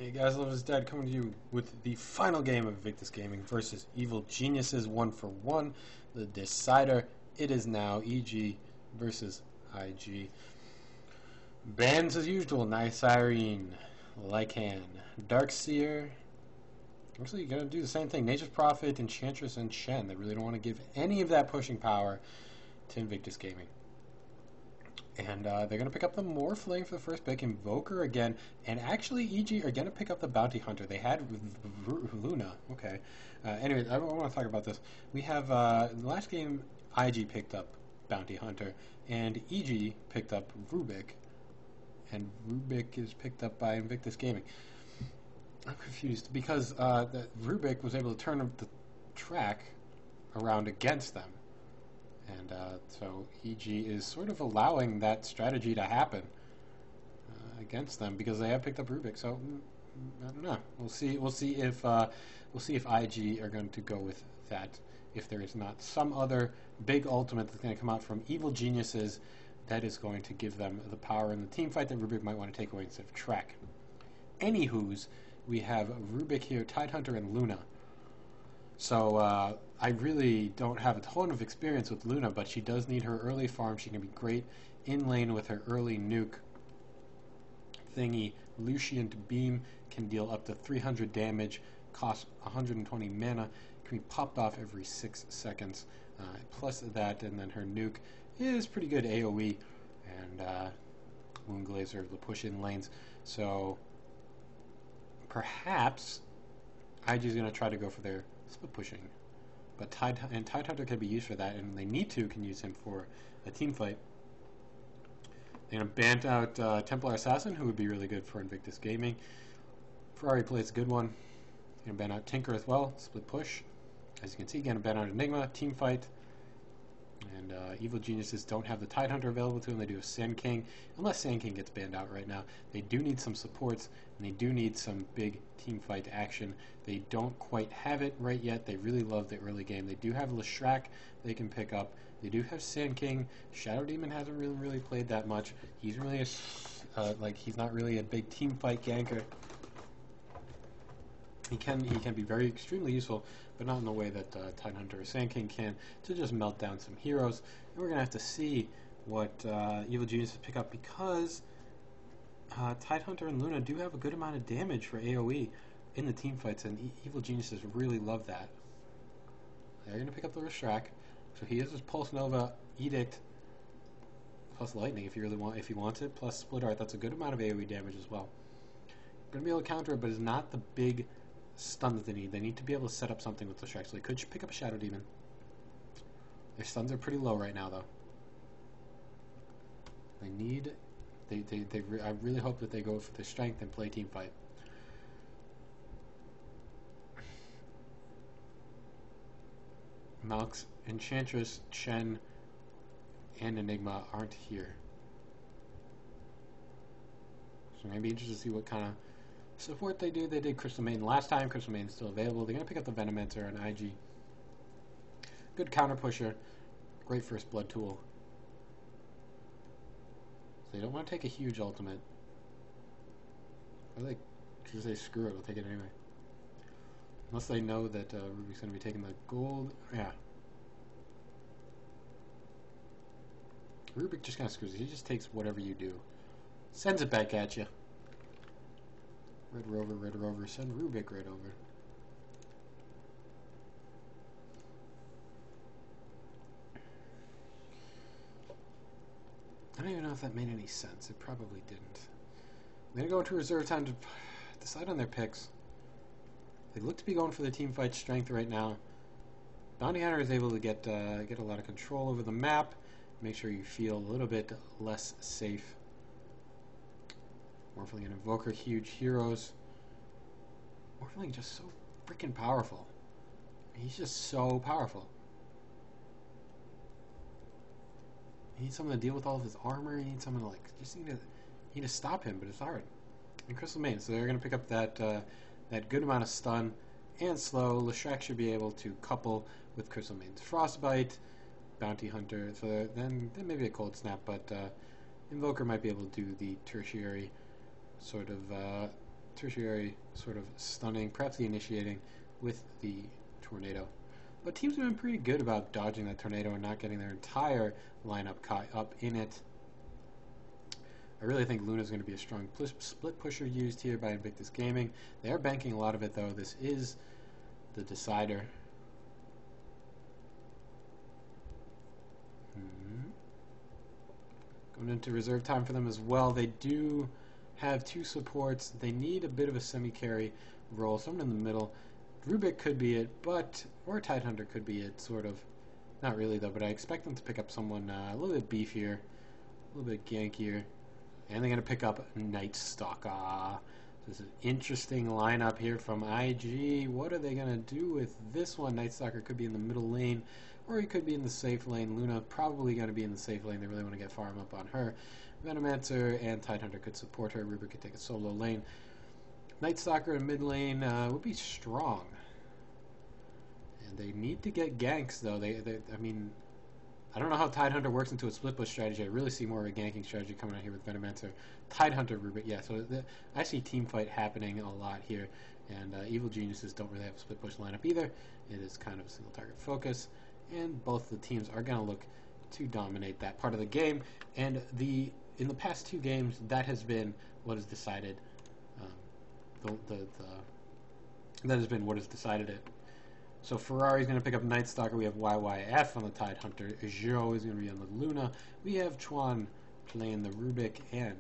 Hey guys, Love is Dead coming to you with the final game of Invictus Gaming versus Evil Geniuses 1-for-1. The decider, it is now EG versus IG. Bans as usual, Nice Irene, Lycan, Darkseer. Actually, you're going to do the same thing. Nature's Prophet, Enchantress, and Shen. They really don't want to give any of that pushing power to Invictus Gaming. And they're going to pick up the Morphling for the first pick, Invoker again, and actually EG are going to pick up the Bounty Hunter. They had Luna. Okay. Anyway, I want to talk about this. We have, in the last game, IG picked up Bounty Hunter, and EG picked up Rubik, and Rubik is picked up by Invictus Gaming. I'm confused, because Rubik was able to turn the track around against them. And so EG is sort of allowing that strategy to happen against them because they have picked up Rubik. So I don't know. We'll see. We'll see if IG are going to go with that. If there is not some other big ultimate that's going to come out from Evil Geniuses that is going to give them the power in the team fight that Rubik might want to take away instead of track. Anywho's, we have Rubik here, Tidehunter, and Luna. So I really don't have a ton of experience with Luna, but she does need her early farm. She can be great in lane with her early nuke thingy. Lucient Beam can deal up to 300 damage, costs 120 mana, can be popped off every 6 seconds. Plus that, and then her nuke is pretty good AoE, and Moonglaze are able to push in lanes. So perhaps IG is going to try to go for their split pushing, but Tidehunter can be used for that, and when they need to, can use him for a team fight. They're going to ban out Templar Assassin, who would be really good for Invictus Gaming. Ferrari plays a good one. They're going to ban out Tinker as well, split push. As you can see, going to ban out Enigma, team fight. And Evil Geniuses don't have the Tidehunter available to them. They do have Sand King, unless Sand King gets banned out right now. They do need some supports, and they do need some big team fight action. They don't quite have it right yet. They really love the early game. They do have Leshrac they can pick up. They do have Sand King. Shadow Demon hasn't really played that much. He's really he's not really a big team fight ganker. He can be very extremely useful, but not in the way that Tidehunter or Sand King can, to just melt down some heroes. And we're going to have to see what Evil Geniuses pick up, because Tidehunter and Luna do have a good amount of damage for AoE in the team fights, and Evil Geniuses really love that. They're going to pick up the Leshrac, so he has his Pulse Nova, Edict, plus Lightning if he wants it, plus Split Art. That's a good amount of AoE damage as well. Going to be able to counter it, but it's not the big stun that they need. They need to be able to set up something with Leshrac, so they could pick up a Shadow Demon. Their stuns are pretty low right now, though. They need... I really hope that they go for their strength and play team fight. Malx, Enchantress, Shen, and Enigma aren't here. So maybe interested to see what kind of support they do. They did Crystal Maiden last time. Crystal Maiden's still available. They're going to pick up the Venomancer and IG. Good counter pusher. Great first blood tool. So they don't want to take a huge ultimate. Or they just say screw it, we'll take it anyway. Unless they know that Rubik's going to be taking the gold. Yeah. Rubik just kind of screws it. He just takes whatever you do. Sends it back at you. Red Rover, send Rubik right over. I don't even know if that made any sense. It probably didn't. I'm going to go into reserve time to decide on their picks. They look to be going for the team fight strength right now. Bounty Hunter is able to get a lot of control over the map. Make sure you feel a little bit less safe. Morphling and Invoker, huge heroes. Morphling just so freaking powerful. He's just so powerful. You need someone to deal with all of his armor. You need someone to you need to stop him, but it's hard. And Crystal Maiden, so they're going to pick up that good amount of stun and slow. Leshrac should be able to couple with Crystal Maiden's Frostbite, Bounty Hunter. So then maybe a Cold Snap, but Invoker might be able to do the tertiary sort of tertiary sort of stunning, perhaps the initiating with the tornado. But teams have been pretty good about dodging that tornado and not getting their entire lineup caught up in it. I really think Luna is going to be a strong split pusher used here by Invictus Gaming. They are banking a lot of it, though. This is the decider. Going into reserve time for them as well. They do have 2 supports. They need a bit of a semi-carry role, someone in the middle. Rubik could be it, or Tidehunter could be it, sort of. Not really, though, but I expect them to pick up someone a little bit beefier, a little bit gankier. And they're going to pick up Night Stalker. This is an interesting lineup here from IG. What are they going to do with this one? Night Stalker could be in the middle lane, or he could be in the safe lane. Luna probably going to be in the safe lane. They really want to get farm up on her. Venomancer and Tidehunter could support her. Rubik could take a solo lane. Night Stalker in mid lane would be strong. And they need to get ganks, though. I mean, I don't know how Tidehunter works into a split push strategy. I really see more of a ganking strategy coming out here with Venomancer. Tidehunter, Rubik, yeah, so I see team fight happening a lot here. And Evil Geniuses don't really have a split push lineup either. It is kind of a single target focus. And both the teams are going to look to dominate that part of the game. And in the past 2 games, that has been what has decided. That has been what has decided it. So Ferrari's going to pick up Night Stalker. We have YYF on the Tidehunter. Zhou is going to be on the Luna. We have Chuan playing the Rubik, and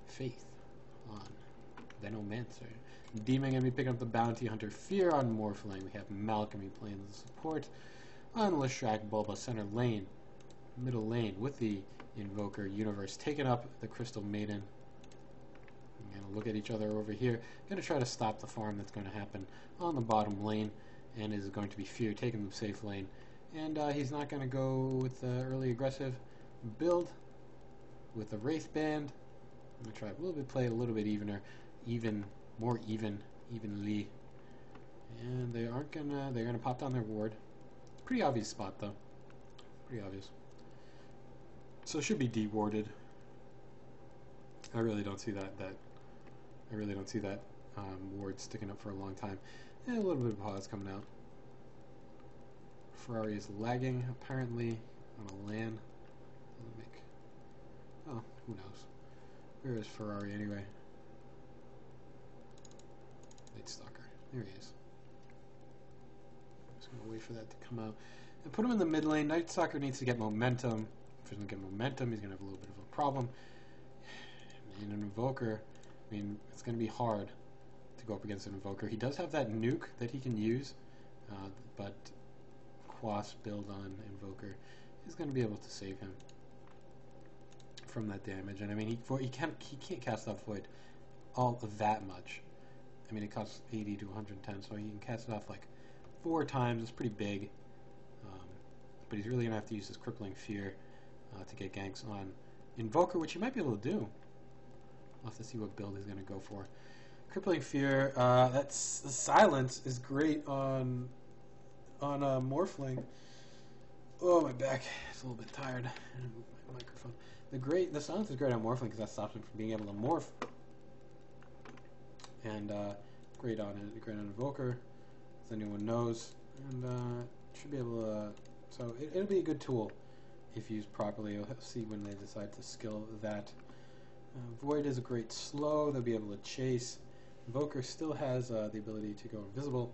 Faith on Venomancer. Demon going to be picking up the Bounty Hunter. Fear on Morphling. We have Malcolm playing the support on Leshrac Bulba center lane. Middle lane with the Invoker Universe taking up the Crystal Maiden. We're going to look at each other over here. Going to try to stop the farm that's going to happen on the bottom lane. And is going to be Fear taking the safe lane. And he's not going to go with the early aggressive build with the Wraith Band. I'm going to try a little bit, play it a little bit more evenly. And they aren't gonna, they're going to pop down their ward. Pretty obvious spot, though. Pretty obvious. So it should be de-warded. I really don't see that ward sticking up for a long time. And a little bit of pause coming out. Ferrari is lagging, apparently, on a LAN. Oh, who knows? Where is Ferrari anyway? Night Stalker. There he is. I'm just going to wait for that to come out. And put him in the mid lane. Night Stalker needs to get momentum. If he doesn't get momentum, he's going to have a little bit of a problem. And an Invoker, I mean, it's going to be hard to go up against an Invoker. He does have that nuke that he can use, but Quas build on Invoker is going to be able to save him from that damage. And I mean, he can't cast off Void all that much. I mean, it costs 80 to 110, so he can cast it off like 4 times. It's pretty big, but he's really going to have to use his Crippling Fear to get ganks on Invoker, which he might be able to do. We'll have to see what build he's going to go for. Crippling Fear, that's the silence is great on Morphling. Oh, my back. It's a little bit tired. Move my microphone. The silence is great on Morphling because that stops him from being able to morph. And great on Invoker, as anyone knows. And should be able to. So it'll be a good tool if used properly. You'll see when they decide to skill that. Void is a great slow. They'll be able to chase. Invoker still has the ability to go invisible,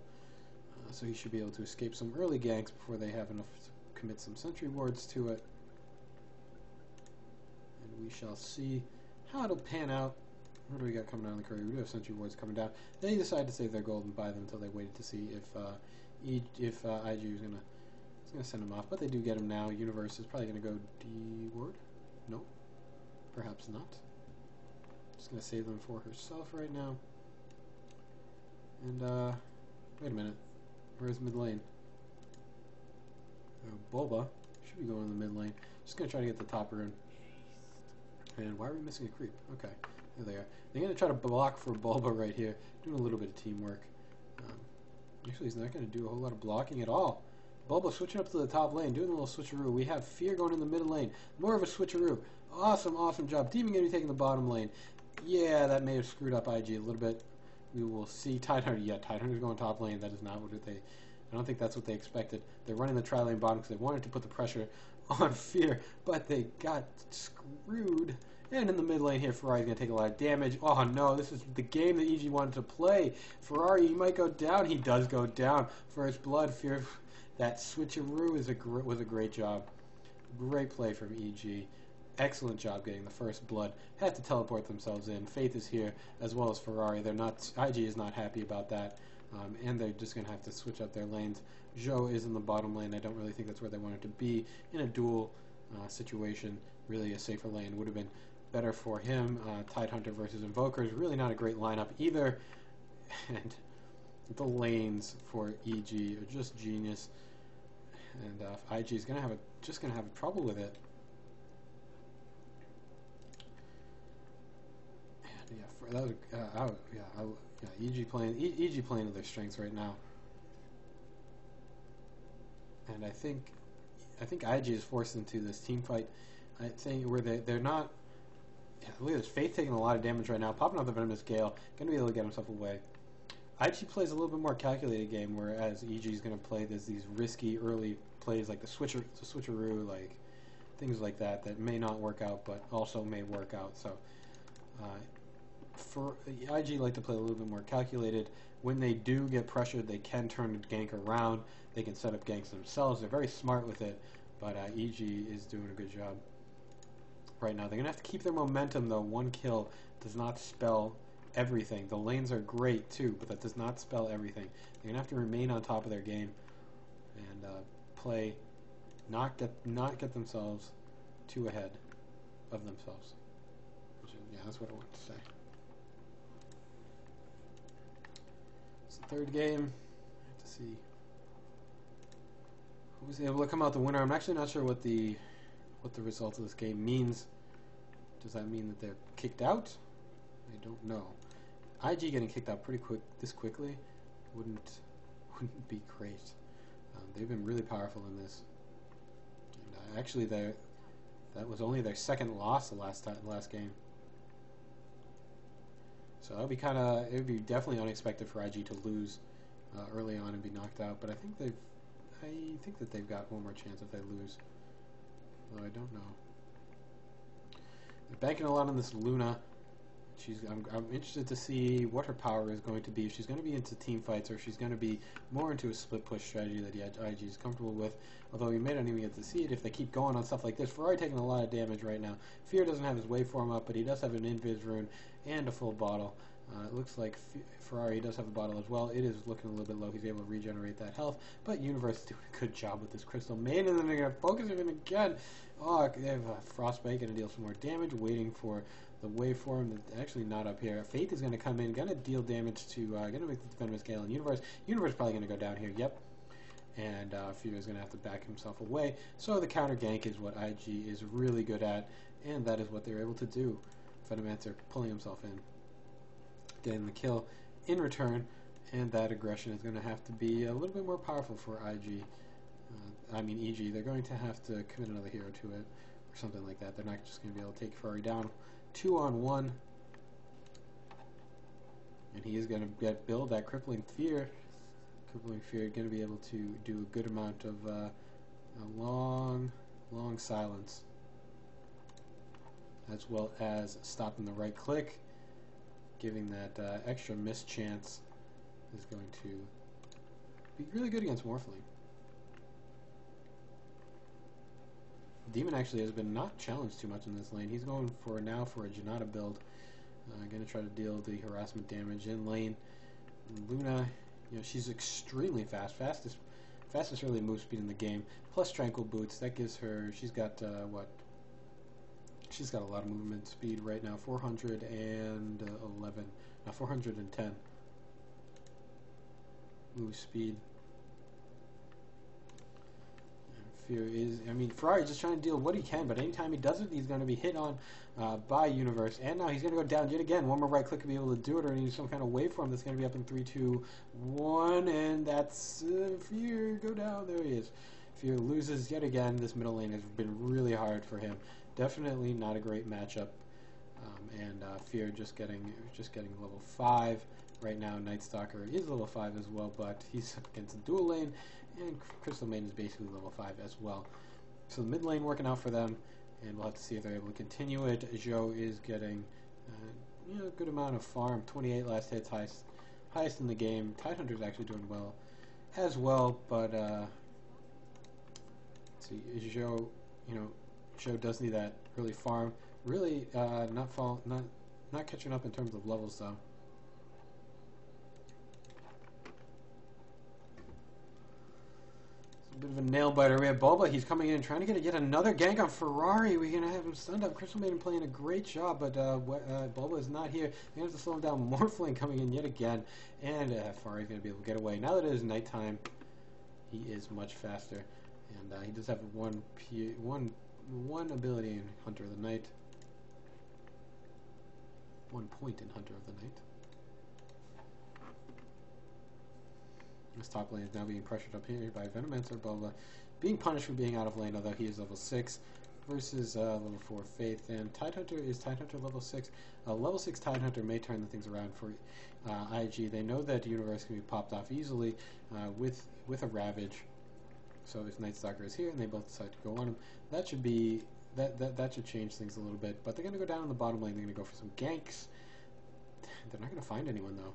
so he should be able to escape some early ganks before they have enough to commit some sentry wards to it. And we shall see how it'll pan out. What do we got coming down the courier? We do have sentry wards coming down. They decide to save their gold and buy them until they waited to see if IG was gonna send them off, but they do get him now. Universe is probably gonna go D-ward. No, perhaps not. Just gonna save them for herself right now. And wait a minute, where's mid lane? Bulba should be going in the mid lane. Just gonna try to get the top rune. And why are we missing a creep? Okay, there they are. They're gonna try to block for Bulba right here, doing a little bit of teamwork. Actually, he's not gonna do a whole lot of blocking at all. Bulba switching up to the top lane, doing a little switcheroo. We have Fear going in the middle lane. More of a switcheroo. Awesome, awesome job. Demon going to be taking the bottom lane. Yeah, that may have screwed up IG a little bit. we will see Tidehunter. Yeah, Tidehunter's going top lane. That is not what they... I don't think that's what they expected. They're running the tri-lane bottom because they wanted to put the pressure on Fear, but they got screwed. And in the mid lane here, Ferrari's going to take a lot of damage. Oh no, this is the game that EG wanted to play. Ferrari, he might go down. He does go down. First blood, Fear. That switcheroo was a great job. Great play from EG. Excellent job getting the first blood. Had to teleport themselves in. Faith is here, as well as Ferrari. They're not. IG is not happy about that. And they're just going to have to switch up their lanes. Zhou is in the bottom lane. I don't really think that's where they wanted to be. In a duel situation, really a safer lane would have been better for him. Tidehunter versus Invoker is really not a great lineup either. And the lanes for EG are just genius. And IG is going to have trouble with it. And yeah, that was, EG playing to their strengths right now. And I think IG is forced into this team fight. I think where they're not. Yeah, look at this. Faith taking a lot of damage right now, popping off the Venomous Gale, going to be able to get himself away. IG plays a little bit more calculated game, whereas EG is going to play these risky early plays like the switcheroo, like things like that may not work out, but also may work out. So for IG like to play a little bit more calculated. When they do get pressured, they can turn the gank around. They can set up ganks themselves. They're very smart with it, but EG is doing a good job right now. They're going to have to keep their momentum, though. One kill does not spell everything. The lanes are great, too, but that does not spell everything. They're going to have to remain on top of their game and play, not get themselves too ahead of themselves. Yeah, that's what I want to say. It's the third game. I have to see who's able to come out the winner. I'm actually not sure what the result of this game means. Does that mean that they're kicked out? I don't know. IG getting kicked out pretty quickly wouldn't be great. They've been really powerful in this. And, actually, that was only their second loss the last game. So it would be definitely unexpected for IG to lose early on and be knocked out. But I think that they've got one more chance if they lose. Though I don't know. They're banking a lot on this Luna. I'm interested to see what her power is going to be. If she's going to be into team fights or if she's going to be more into a split push strategy that the IG is comfortable with. Although we may not even get to see it if they keep going on stuff like this. Ferrari taking a lot of damage right now. Fear doesn't have his waveform up, but he does have an invis rune and a full bottle. It looks like Ferrari does have a bottle as well. It is looking a little bit low. He's able to regenerate that health. But Universe is doing a good job with this Crystal Maiden. And then they're going to focus him in again. Oh, they have Frostbite going to deal some more damage. Waiting for the waveform. Actually not up here. Faith is going to come in. Going to deal damage to... going to make the Venomous Gale and Universe. Universe probably going to go down here. Yep. And Fear is going to have to back himself away. So the counter gank is what IG is really good at. And that is what they're able to do. Venomancer pulling himself in. Getting the kill in return, and that aggression is going to have to be a little bit more powerful for IG. EG. They're going to have to commit another hero to it, or something like that. They're not just going to be able to take Ferrari down 2-on-1, and he is going to build that Crippling Fear. Crippling Fear going to be able to do a good amount of a long silence, as well as stopping the right click. Giving that extra miss chance is going to be really good against Morphling. Demon actually has been not challenged too much in this lane. He's going for a Janata build. Going to try to deal the harassment damage in lane. Luna, she's extremely fast. Fastest early move speed in the game. Plus Tranquil Boots. That gives her, she's got what? She's got a lot of movement speed right now, 410 move speed. Fear is, Ferrari just trying to deal what he can, but anytime he does it, he's going to be hit on by Universe. And now he's going to go down yet again. One more right click to be able to do it, or need some kind of waveform that's going to be up in 3, 2, 1, and that's Fear. Go down. There he is. Fear loses yet again. This middle lane has been really hard for him. Definitely not a great matchup, and Fear just getting level 5. Right now, Night Stalker is level 5 as well, but he's up against the dual lane, and Crystal Maiden is basically level 5 as well. So the mid lane working out for them, and we'll have to see if they're able to continue it. Zhou is getting a good amount of farm, 28 last hits, highest in the game. Tidehunter's actually doing well as well, but let's see, Zhou, Zhou does need that early farm. Really not catching up in terms of levels though. It's a bit of a nail biter. We have Bulba. He's coming in trying to get yet another gank on Ferrari. We're gonna have him stunned up. Crystal Maiden playing a great job, but Bulba is not here. They have to slow him down. Morphling coming in yet again, and Ferrari's gonna be able to get away. Now that it is nighttime, he is much faster, and he does have one ability in Hunter of the Night. 1 point in Hunter of the Night. This top lane is now being pressured up here by Venomancer. Bulba being punished for being out of lane, although he is level 6 versus level 4 Faith. And Tidehunter is Tidehunter level 6. Level 6 Tidehunter may turn the things around for IG. They know that Universe can be popped off easily with a Ravage. So if Night Stalker is here and they both decide to go on him, that should be that should change things a little bit. But they're going to go down in the bottom lane. They're going to go for some ganks. They're not going to find anyone though.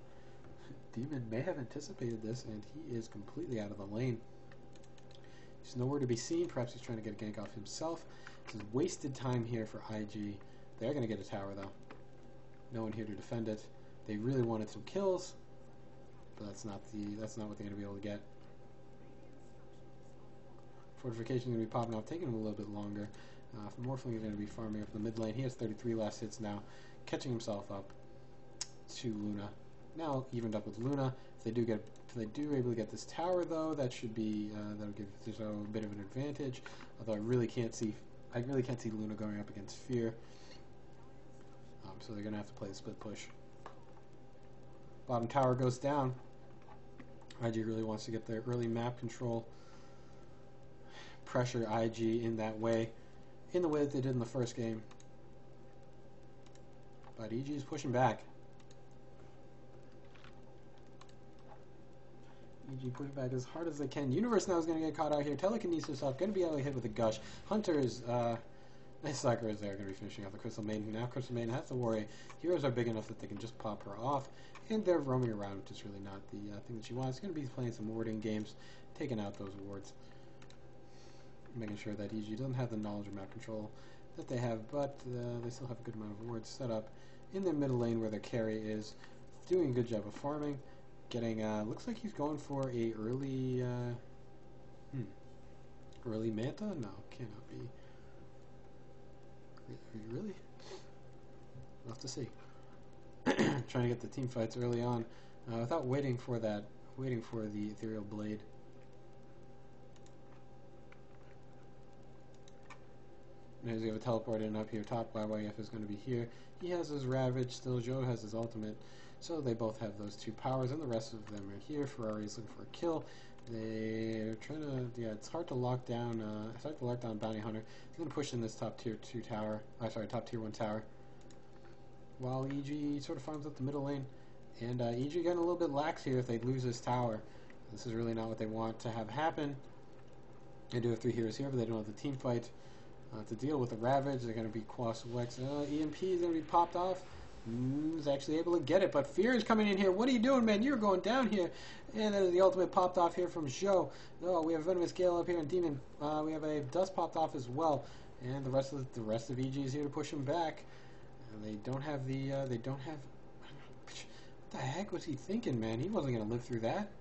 Demon may have anticipated this, and he is completely out of the lane. He's nowhere to be seen. Perhaps he's trying to get a gank off himself. This is wasted time here for IG. They're going to get a tower though. No one here to defend it. They really wanted some kills, but that's not what they're going to be able to get. Fortification is going to be popping off, taking him a little bit longer. Morphling is going to be farming up the mid lane. He has 33 last hits now, catching himself up to Luna. Now evened up with Luna. If they do able to get this tower though, that should be that'll give Zhou a bit of an advantage. Although I really can't see Luna going up against Fear. So they're gonna have to play the split push. Bottom tower goes down. IG really wants to get their early map control. Pressure IG in that way, in the way that they did in the first game. But EG is pushing back. EG pushing back as hard as they can. Universe now is going to get caught out here. Telekinesis up, going to be able to hit with a gush. Hunter's Night Stalker is there, going to be finishing off the Crystal Maiden. Now Crystal Maiden has to worry. Heroes are big enough that they can just pop her off, and they're roaming around, which is really not the thing that she wants. Going to be playing some warding games, taking out those wards, making sure that EG doesn't have the knowledge of map control that they have, but they still have a good amount of wards set up in their middle lane where their carry is doing a good job of farming. Getting, looks like he's going for a early Manta? No, cannot be. Really? We'll have to see. Trying to get the team fights early on without waiting for the Ethereal Blade. As we have a teleport in up here top, YYF is going to be here. He has his Ravage, still Zhou has his ultimate, so they both have those two powers, and the rest of them are here. Ferrari is looking for a kill. They're trying to, it's hard to lock down, Bounty Hunter. He's going to push in this top tier 2 tower, top tier 1 tower, while EG sort of farms up the middle lane, and EG getting a little bit lax here if they lose this tower. This is really not what they want to have happen. They do have 3 heroes here, but they don't have the team fight. To deal with the Ravage, they're going to be Quas Wex. EMP is going to be popped off. Is actually able to get it, but Fear is coming in here. What are you doing, man? You're going down here. And there's the ultimate popped off here from Zhou. Oh, we have Venomous Gale up here and Demon. We have a Dust popped off as well. And the rest of EG is here to push him back. And they don't have the what the heck was he thinking, man? He wasn't going to live through that.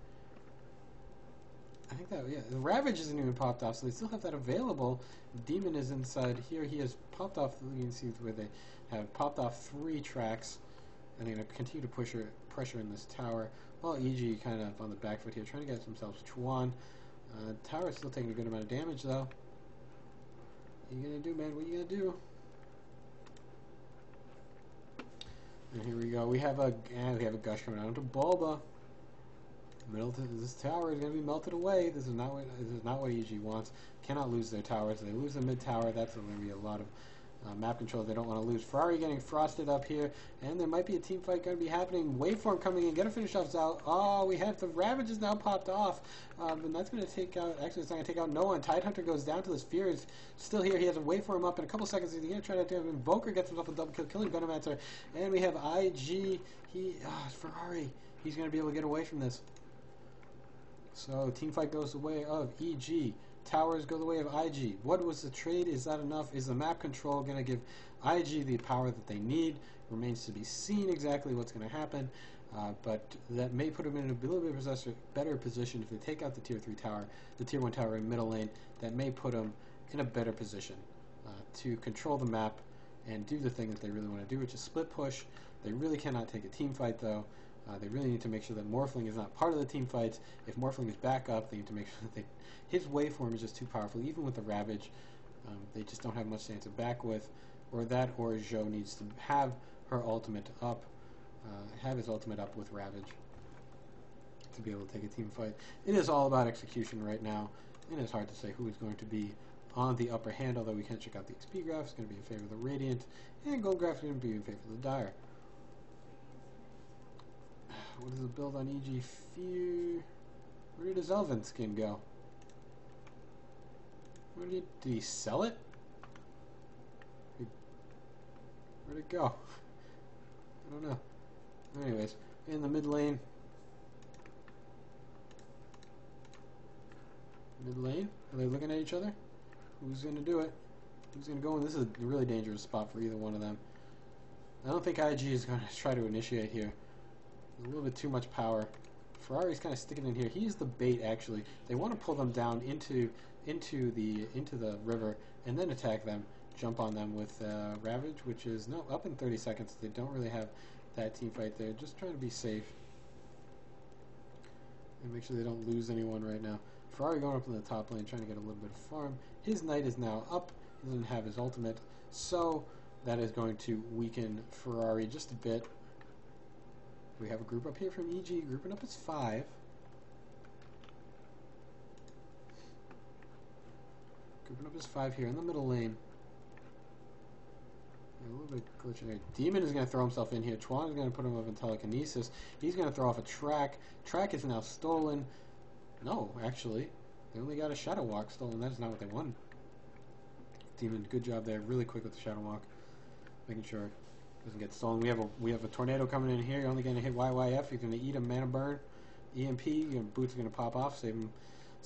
I think that, yeah, the Ravage isn't even popped off, so they still have that available. Demon is inside here. He has popped off, you can see where they have popped off 3 tracks, and they're going to continue to pressure in this tower, while EG kind of on the back foot here, trying to get themselves Chuan. Tower is still taking a good amount of damage, though. What are you going to do, man? What are you going to do? And here we go. We have a gush coming out into Bulba. This tower is going to be melted away. This is not what EG wants. Cannot lose their towers. They lose the mid tower. That's going to be a lot of Map control, they don't want to lose. Ferrari getting frosted up here, and there might be a team fight going to be happening. Waveform coming in, gonna finish off Zhao. Oh, we have the Ravages now popped off, and that's going to take out, actually it's not going to take out no one. Tidehunter goes down to the Sphere, is still here. He has a Waveform up in a couple seconds. He's going to try to do it. Invoker gets himself a double kill, killing Venomancer, and we have IG, Ferrari. He's going to be able to get away from this. So, team fight goes the way of EG. Towers go the way of IG. What was the trade? Is that enough? Is the map control going to give IG the power that they need? Remains to be seen exactly what's going to happen. But that may put them in a little bit better position if they take out the tier 3 tower, the tier 1 tower in middle lane. That may put them in a better position to control the map and do the thing that they really want to do, which is split push. They really cannot take a team fight though. They really need to make sure that Morphling is not part of the team fights. If Morphling is back up, they need to make sure that his waveform is just too powerful. Even with the Ravage, they just don't have much to answer back with. Or that, or Zhou needs to have her ultimate up, have his ultimate up with Ravage to be able to take a team fight. It is all about execution right now, and it's hard to say who is going to be on the upper hand, although we can check out the XP graph. It's going to be in favor of the Radiant, and Gold graph is going to be in favor of the Dire. What is the build on EG Fear? Where did his Elven skin go? Did he sell it? Where'd it go? I don't know. Anyways, in the mid lane. Mid lane? Are they looking at each other? Who's going to do it? Who's going to go in? This is a really dangerous spot for either one of them. I don't think IG is going to try to initiate here. A little bit too much power. Ferrari's kind of sticking in here. He's the bait, actually. They want to pull them down into the river and then attack them, jump on them with Ravage, which is up in 30 seconds. They don't really have that team fight there. Just trying to be safe and make sure they don't lose anyone right now. Ferrari going up in the top lane, trying to get a little bit of farm. His knight is now up. He doesn't have his ultimate, so that is going to weaken Ferrari just a bit. We have a group up here from EG, grouping up as 5. Grouping up as 5 here in the middle lane. A little bit glitching there. Demon is going to throw himself in here. Chuan is going to put him up in telekinesis. He's going to throw off a track. Track is now stolen. No, actually. They only got a Shadow Walk stolen. That is not what they wanted. Demon, good job there. Really quick with the Shadow Walk. Making sure doesn't get stolen. We have a tornado coming in here. You're only going to hit YYF. He's going to eat a mana burn. EMP. Boots are going to pop off. Save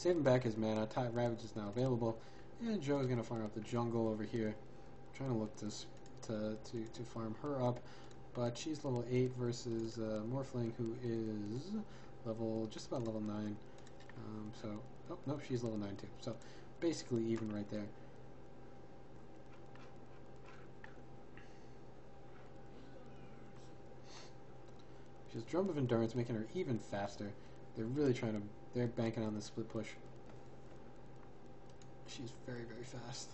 him back his mana. Ravage is now available. And Joe is going to farm up the jungle over here. I'm trying to look to farm her up. But she's level 8 versus Morphling, who is just about level 9. Oh, nope, she's level 9 too. So basically even right there. She's Drum of Endurance, making her even faster. They're really they're banking on the split push. She's very, very fast.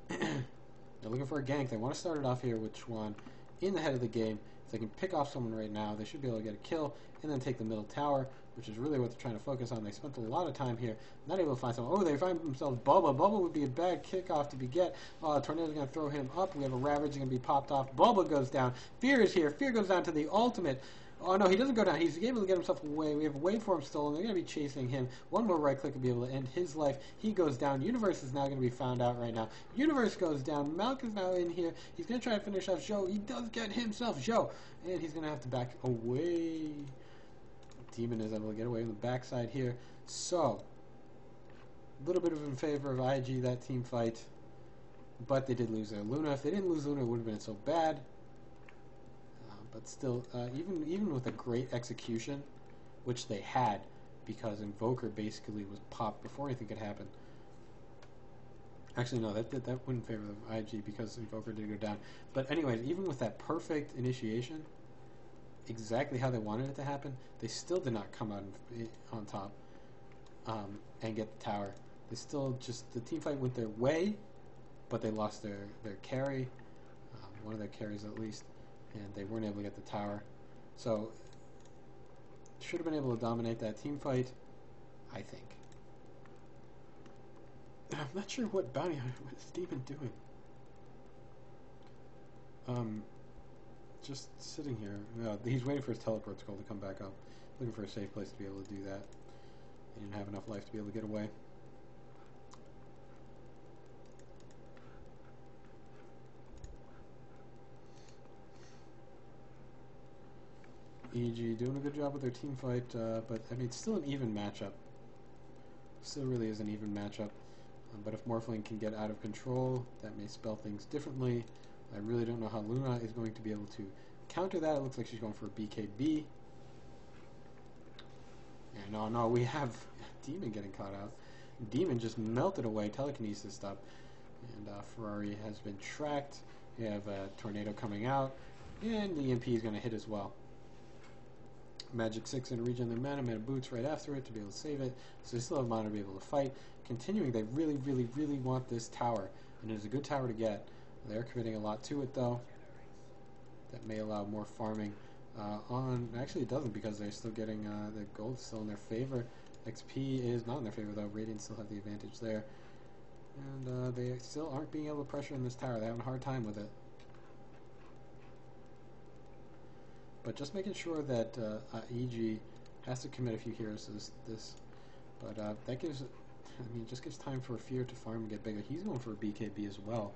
They're looking for a gank. They want to start it off here with Chuan in the head of the game. If they can pick off someone right now, they should be able to get a kill and then take the middle tower, which is really what they're trying to focus on. They spent a lot of time here, not able to find someone. Oh, they find themselves Bubba. Bubba would be a bad kickoff to beget. Tornado's going to throw him up. We have a Ravage going to be popped off. Bubba goes down. Fear is here. Fear goes down to the ultimate. Oh, no, he doesn't go down. He's able to get himself away. We have a Waveform stolen. They're going to be chasing him. One more right click will be able to end his life. He goes down. Universe is now going to be found out right now. Universe goes down. Malk is now in here. He's going to try to finish off Zhou. He does get himself Zhou. And he's going to have to back away. Demon is able to get away from the backside here. So, a little bit of in favor of IG, that team fight. But they did lose their Luna. If they didn't lose Luna, it would have been so bad. But still, even with a great execution, which they had, because Invoker basically was popped before anything could happen. Actually, no, that wouldn't favor the IG because Invoker did go down. But anyways, even with that perfect initiation, exactly how they wanted it to happen, they still did not come out on top and get the tower. They still the team fight went their way, but they lost their carry, one of their carries at least. And they weren't able to get the tower. So, should have been able to dominate that team fight, I think. I'm not sure what Bounty Hunter, what is Demon doing? just sitting here. He's waiting for his teleport scroll to come back up. Looking for a safe place to be able to do that. He didn't have enough life to be able to get away. EG doing a good job with their team fight, but I mean, it's still an even matchup. Still really is an even matchup. But if Morphling can get out of control, that may spell things differently. I really don't know how Luna is going to be able to counter that. It looks like she's going for a BKB. Yeah, no, we have Demon getting caught out. Demon just melted away, telekinesis stop. And Ferrari has been tracked. We have a tornado coming out. And the EMP is going to hit as well. Magic 6 in regen their mana boots right after it to be able to save it. So they still have mana to be able to fight. Continuing, they really, really, really want this tower. And it is a good tower to get. They're committing a lot to it, though. That may allow more farming on... Actually, it doesn't, because they're still getting... the gold still in their favor. XP is not in their favor, though. Radiant still have the advantage there. And they still aren't being able to pressure in this tower. They're having a hard time with it. But just making sure that EG has to commit a few heroes to this. But that gives... I mean, it just gives time for Fear to farm and get bigger. He's going for a BKB as well.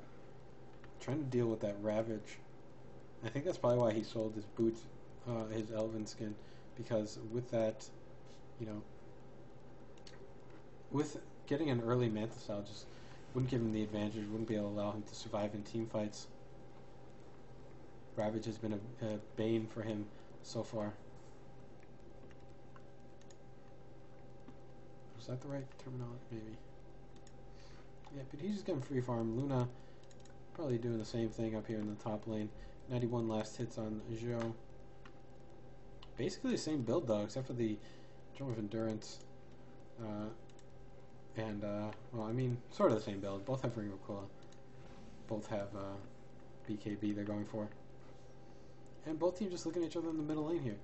Trying to deal with that Ravage. I think that's probably why he sold his boots, his Elven skin. Because with that, you know... With getting an early Manta style just wouldn't give him the advantage, wouldn't be able to allow him to survive in team fights. Ravage has been a bane for him so far. Is that the right terminology? Maybe. Yeah, but he's just getting free farm. Luna probably doing the same thing up here in the top lane. 91 last hits on Zhou. Basically the same build though, except for the Drum of Endurance. Well, I mean, sort of the same build. Both have Ring of Aquila. Both have BKB they're going for. And both teams just looking at each other in the middle lane here.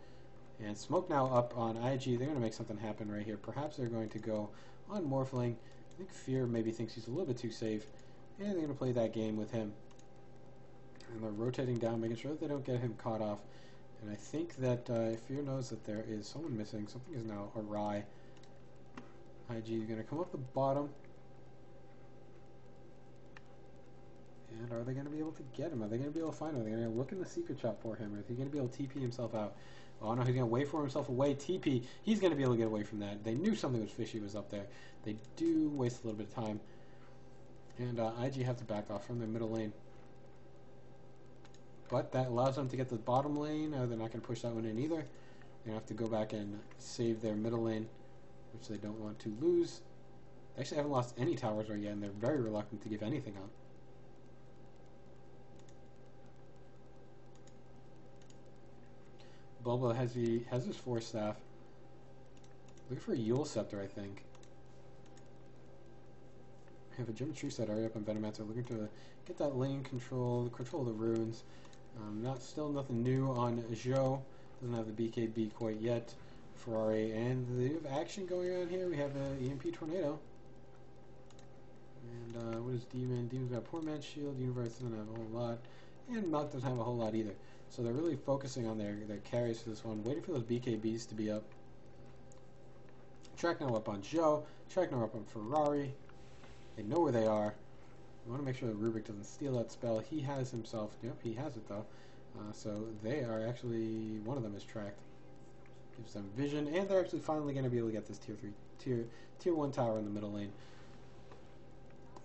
And Smoke now up on IG. They're going to make something happen right here. Perhaps they're going to go on Morphling. I think Fear maybe thinks he's a little bit too safe. And they're going to play that game with him. And they're rotating down, making sure that they don't get him caught off. And I think that Fear knows that there is someone missing. Something is now awry. IG is going to come up the bottom. And are they going to be able to get him? Are they going to be able to find him? Are they going to look in the secret shop for him? Or is he going to be able to TP himself out? Oh no, he's going to wait for himself away. TP. He's going to be able to get away from that. They knew something was fishy was up there. They do waste a little bit of time. And IG have to back off from their middle lane. But that allows them to get to the bottom lane. They're not going to push that one in either. They're going to have to go back and save their middle lane, which they don't want to lose. They actually haven't lost any towers right yet, and they're very reluctant to give anything up. Bulba has his Force Staff. Looking for a Yule Scepter, I think. We have a Gem Tree Set already up on Venomancer, looking to get that lane control of the runes. Still nothing new on Zhou. Doesn't have the BKB quite yet. Ferrari, and they have action going on here. We have an EMP Tornado. And what is Demon? Demon's got Poor Man's Shield. Universe doesn't have a whole lot. And Milk doesn't have a whole lot either. So they're really focusing on their carries for this one, waiting for those BKBs to be up. Track now up on Zhou. Track now up on Ferrari. They know where they are. We want to make sure that Rubik doesn't steal that spell. He has himself. Yep, he has it though. So they are actually, one of them is tracked. Gives them vision, and they're actually finally going to be able to get this tier 1 tower in the middle lane.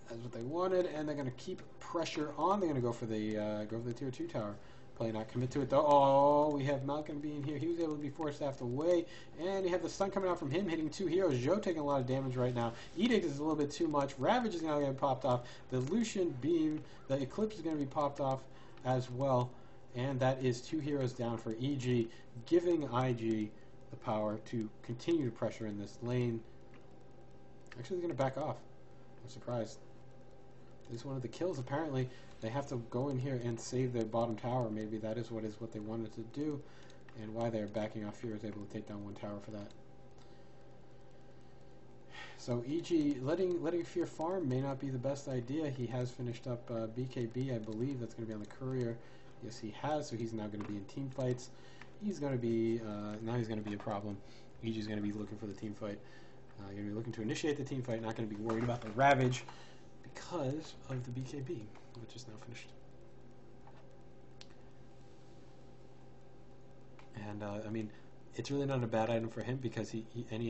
That's what they wanted, and they're going to keep pressure on. They're going to go for the tier 2 tower. Play not commit to it though. Oh, we have Malcolm being here. He was able to be Force Staffed away, and you have the stun coming out from him, hitting 2 heroes. Zhou taking a lot of damage right now. Edict is a little bit too much. Ravage is now getting popped off. The Lucian Beam, the Eclipse is going to be popped off as well, and that is 2 heroes down for EG, giving IG the power to continue to pressure in this lane. Actually, they're going to back off. I'm surprised. This is one of the kills, apparently. They have to go in here and save their bottom tower. Maybe that is what they wanted to do, and why they're backing off. Fear is able to take down 1 tower for that. So EG letting Fear farm may not be the best idea. He has finished up BKB, I believe. That's going to be on the courier, Yes, he has. So he's now going to be in team fights. He's going to be now he's going to be a problem. EG's going to be looking for the team fight. You're going to be looking to initiate the team fight. Not going to be worried about the Ravage because of the BKB, which is now finished. And I mean, it's really not a bad item for him because he can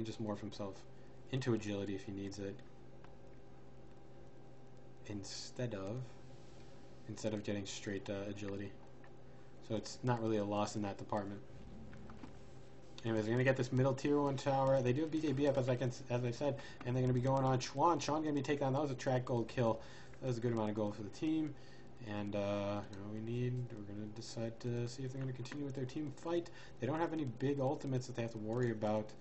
just morph himself into agility if he needs it, instead of getting straight agility. So it's not really a loss in that department. Anyways, they're going to get this middle tier 1 tower. They do have BKB up, as I said, and they're going to be going on Chuan. Chuan going to be taken down. That was a track gold kill. That was a good amount of gold for the team. And we're going to decide to see if they're going to continue with their team fight. They don't have any big ultimates that they have to worry about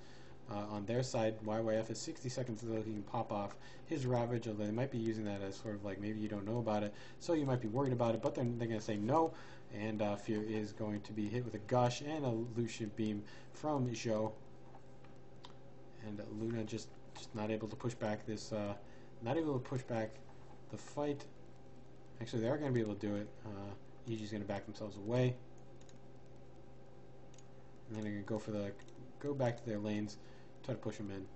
on their side. YYF is 60 seconds until he can pop off his Ravage, although they might be using that as sort of like, maybe you don't know about it, so you might be worried about it, but then they're going to say no. And Fear is going to be hit with a Gush and a Lucian Beam from Zhou. And Luna just not able to push back this, not able to push back the fight. Actually, they are going to be able to do it. EG's going to back themselves away. And then they're going to go back to their lanes, try to push them in.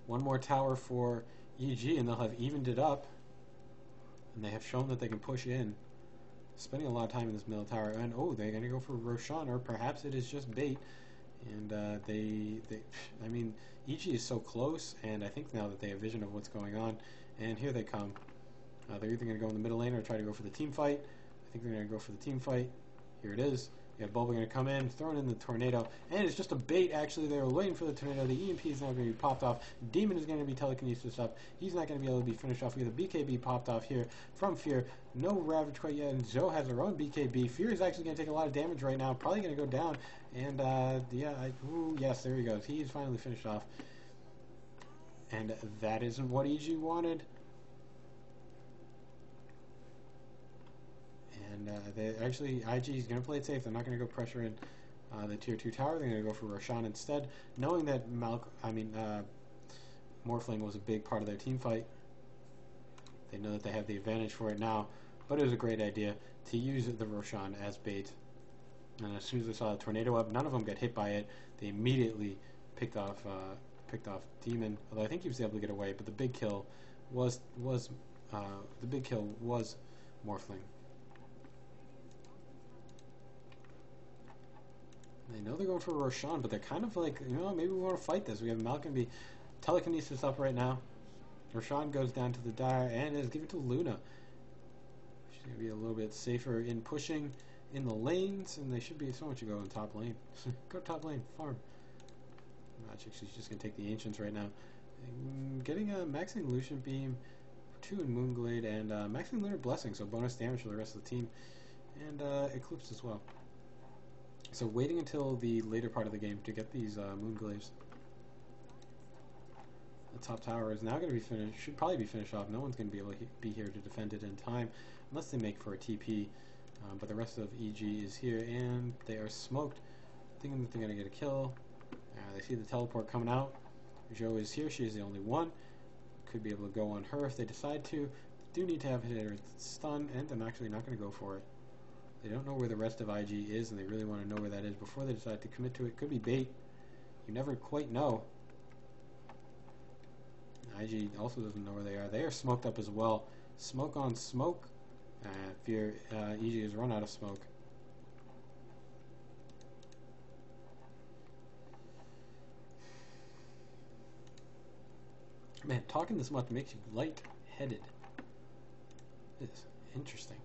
One more tower for EG, and they'll have evened it up. And they have shown that they can push in, spending a lot of time in this middle tower. And they're going to go for Roshan, or perhaps it is just bait. And I mean, EG is so close, and I think now that they have vision of what's going on. And here they come. They're either going to go in the middle lane or try to go for the team fight. I think they're going to go for the team fight. Here it is. You have Bulba going to come in, throwing in the tornado, and it's just a bait. Actually, they were waiting for the tornado. The EMP is now going to be popped off. Demon is going to be telekinesis up. He's not going to be able to be finished off. We have the BKB popped off here from Fear. No Ravage quite yet, and Zhou has her own BKB. Fear is actually going to take a lot of damage right now. Probably going to go down, and yes, there he goes. He is finally finished off. And that isn't what EG wanted. And IG is going to play it safe. They're not going to go pressure in the tier 2 tower. They're going to go for Roshan instead, knowing that Morphling was a big part of their team fight. They know that they have the advantage for it now, but it was a great idea to use the Roshan as bait. And as soon as they saw the tornado up, none of them got hit by it. They immediately picked off Demon, although I think he was able to get away. But the big kill was Morphling. They know they're going for Roshan, but they're kind of like, maybe we want to fight this. We have Malcolm be telekinesis up right now. Roshan goes down to the Dire and is given to Luna. She's going to be a little bit safer in pushing in the lanes, and they should be. Someone should go in top lane. Go top lane, farm. Magic, she's just going to take the Ancients right now. Getting a maxing Lucian Beam, 2 in Moonglade, and maxing Lunar Blessing, so bonus damage for the rest of the team. And Eclipse as well. So waiting until the later part of the game to get these Moonglaives. The top tower is now going to be finished, should probably be finished off. No one's going to be able to be here to defend it in time, unless they make for a TP. But the rest of EG is here, and they are smoked, thinking that they're going to get a kill. They see the teleport coming out. Zhou is here. She is the only one. Could be able to go on her if they decide to. They do need to have her stun, and I'm actually not going to go for it. They don't know where the rest of IG is, and they really want to know where that is before they decide to commit to it. Could be bait. You never quite know. IG also doesn't know where they are. They are smoked up as well. Smoke on smoke. Fear EG has run out of smoke. Man, talking this much makes you light-headed. It's interesting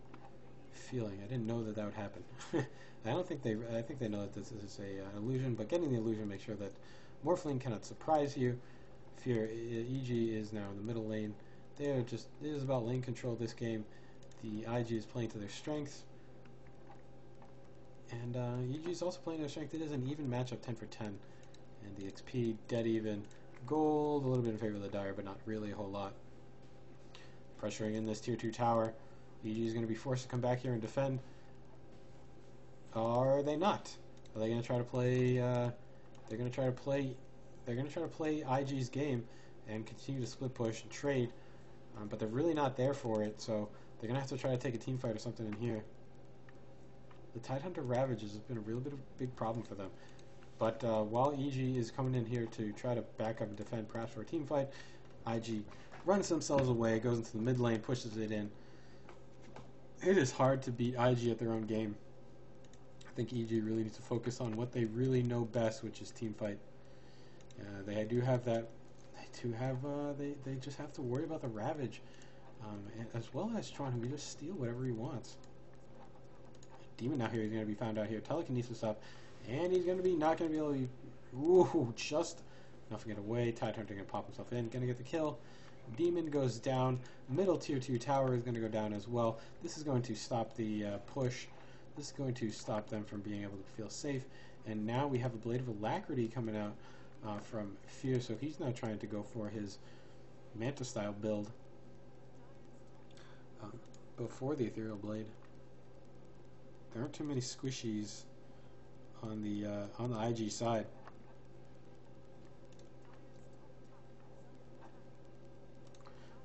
feeling. I didn't know that would happen. I think they know that this is a illusion, but getting the illusion makes sure that Morphling cannot surprise you. Fear EG is now in the middle lane. It is about lane control this game. The IG is playing to their strengths, and EG is also playing to their strength. It is an even matchup, 10 for 10, and the XP dead even. Gold a little bit in favor of the Dire, but not really a whole lot. Pressuring in this tier 2 tower. EG is going to be forced to come back here and defend. Are they not? Are they going to try to play? They're going to try to play IG's game and continue to split push and trade. but they're really not there for it, so they're going to have to try to take a team fight or something in here. The Tidehunter Ravages has been a real big problem for them. But while EG is coming in here to try to back up and defend, perhaps for a team fight, IG runs themselves away, goes into the mid lane, pushes it in. It is hard to beat IG at their own game. I think EG really needs to focus on what they really know best, which is team fight. They do have that. They just have to worry about the Ravage, as well as Tron, who can just steal whatever he wants. Demon now here is going to be found out here. Telekinesis up, and he's going to be not going to be able to. Ooh, just enough to get away. Tidehunter going to pop himself in, going to get the kill. Demon goes down. Middle tier 2 tower is going to go down as well. This is going to stop the push. This is going to stop them from being able to feel safe. And now we have a Blade of Alacrity coming out from Fear, so he's now trying to go for his Manta style build before the Ethereal Blade. There aren't too many squishies on the IG side.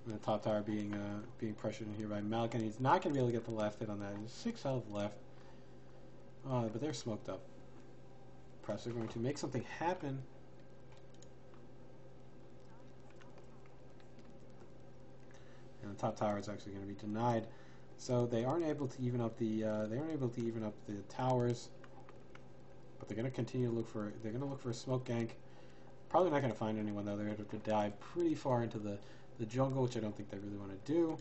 And the top tower being pressured in here by Malkin. He's not going to be able to get the last hit on that. There's 6 health left. But they're smoked up. Perhaps they're going to make something happen. And the top tower is actually going to be denied. So they aren't able to even up the towers. But they're going to continue to look for a smoke gank. Probably not going to find anyone though. They're going to have to dive pretty far into the jungle, which I don't think they really want to do.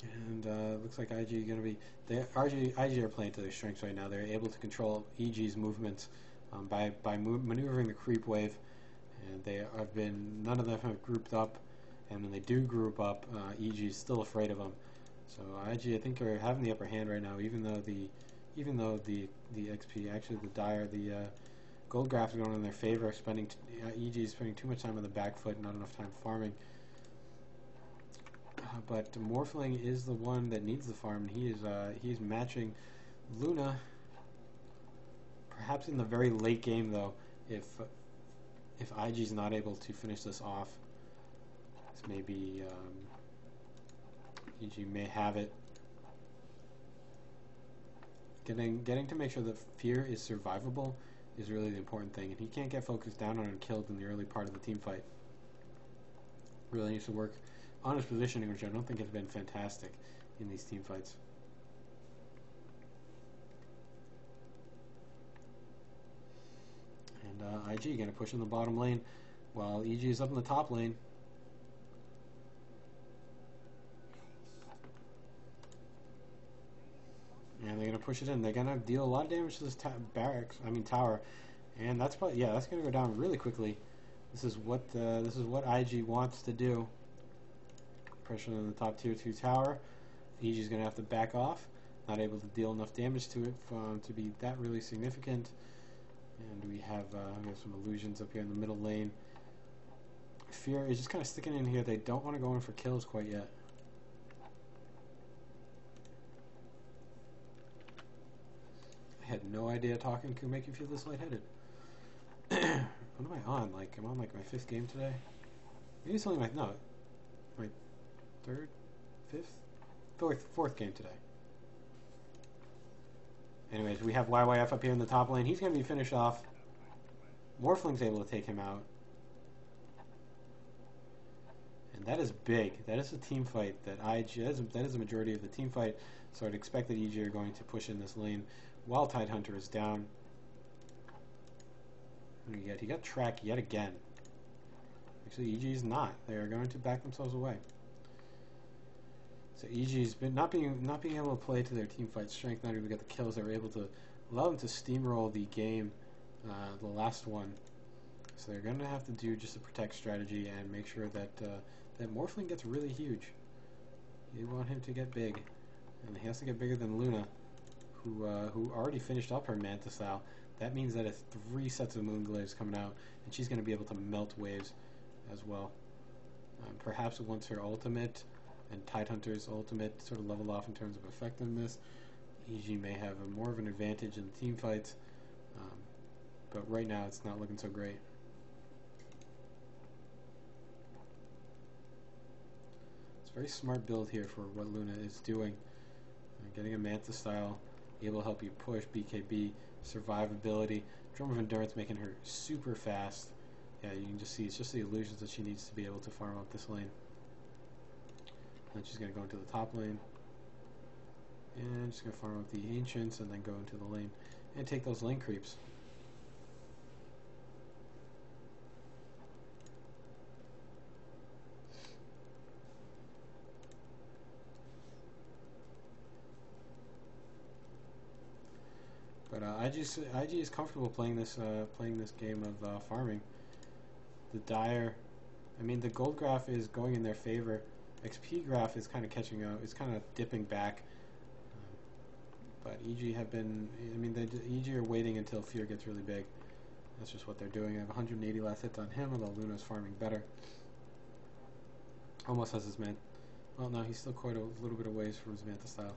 And looks like IG going to be IG are playing to their strengths right now. They're able to control EG's movements by maneuvering the creep wave, and none of them have grouped up. And when they do group up, EG is still afraid of them. So IG, I think, are having the upper hand right now, even though the XP, actually the gold graph is going in their favor. EG is spending too much time on the back foot, not enough time farming. But Morphling is the one that needs the farm, and he's matching Luna. Perhaps in the very late game, though, if IG is not able to finish this off, this may be EG may have it. Getting to make sure that Fear is survivable is really the important thing, and he can't get focused down on and killed in the early part of the team fight. Really needs to work on his positioning, which I don't think has been fantastic in these team fights. And IG going to push in the bottom lane, while EG is up in the top lane. And they're going to push it in. They're going to deal a lot of damage to this tower, and that's going to go down really quickly. This is what IG wants to do. Pressure on the top tier 2 tower. EG is going to have to back off. Not able to deal enough damage to it to be that really significant. And we have some illusions up here in the middle lane. Fear is just kind of sticking in here. They don't want to go in for kills quite yet. I had no idea talking could make you feel this lightheaded. What am I on? I'm on my 5th game today. Maybe it's only my third, 5th, 4th game today. Anyways, we have YYF up here in the top lane. He's going to be finished off. Morphling's able to take him out. And that is big. That is a team fight that that is the majority of the team fight. So I'd expect that EG are going to push in this lane while Tidehunter is down. And he got tracked yet again. Actually, EG is not. They are going to back themselves away. So EG's been not being able to play to their team fight strength, not able to get the kills. They were able to allow them to steamroll the game, the last one. So they're going to have to do just a protect strategy and make sure that that Morphling gets really huge. You want him to get big, and he has to get bigger than Luna, who already finished up her Manta style. That means that it's 3 sets of Moonglaves coming out, and she's going to be able to melt waves as well. Perhaps once her ultimate and Tidehunter's ultimate sort of level off in terms of effectiveness, EG may have more of an advantage in the team fights, but right now it's not looking so great. It's a very smart build here for what Luna is doing. Getting a Manta style, able to help you push, BKB, survivability, Drum of Endurance making her super fast. Yeah, you can just see it's just the illusions that she needs to be able to farm up this lane. Then she's going to go into the top lane. And just going to farm up the Ancients and then go into the lane and take those lane creeps. But IG is comfortable playing this game of farming. The Dire, I mean, the gold graph is going in their favor. XP graph is kind of catching up. It's kind of dipping back. But EG have been, I mean, EG are waiting until Fear gets really big. That's just what they're doing. I have 180 last hits on him, although Luna's farming better. Almost has his man. Well, no, he's still quite a little bit of ways from his Manta style.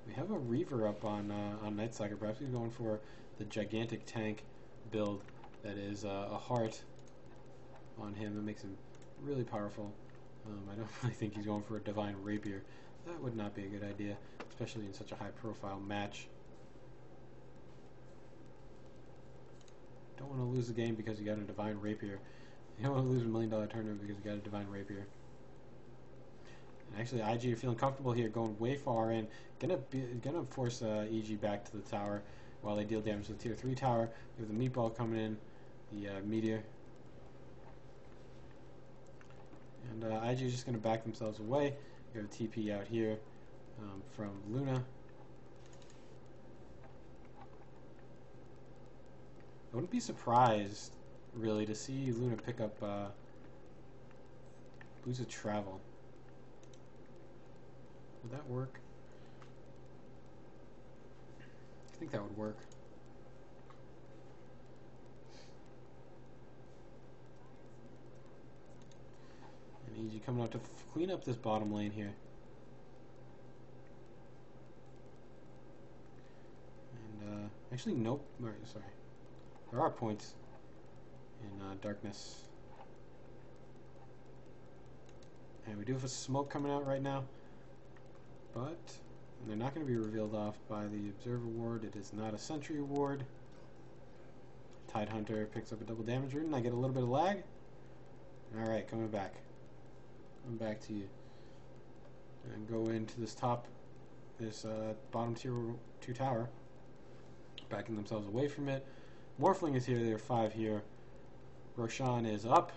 We have a Reaver up on Nightstalker. Perhaps he's going for the gigantic tank build that is a heart on him. That makes him really powerful. I don't really think he's going for a Divine Rapier. That would not be a good idea, especially in such a high-profile match. Don't want to lose the game because you got a Divine Rapier. You don't want to lose $1 million tournament because you got a Divine Rapier. And actually, IG are feeling comfortable here, going way far in. Gonna force EG back to the tower while they deal damage to the tier 3 tower. We have the Meatball coming in, the Meteor. And IG is just going to back themselves away. We have a TP out here from Luna. I wouldn't be surprised, really, to see Luna pick up Boots of Travel. Would that work? I think that would work. And EG coming out to clean up this bottom lane here. And actually, nope. Sorry. There are points in darkness. And we do have a smoke coming out right now. But they're not going to be revealed off by the Observer Ward. It is not a Sentry Ward. Tidehunter picks up a double damage rune, and I get a little bit of lag. Alright, coming back. Coming back to you. And go into this bottom tier 2 tower. Backing themselves away from it. Morphling is here, they're 5 here. Roshan is up.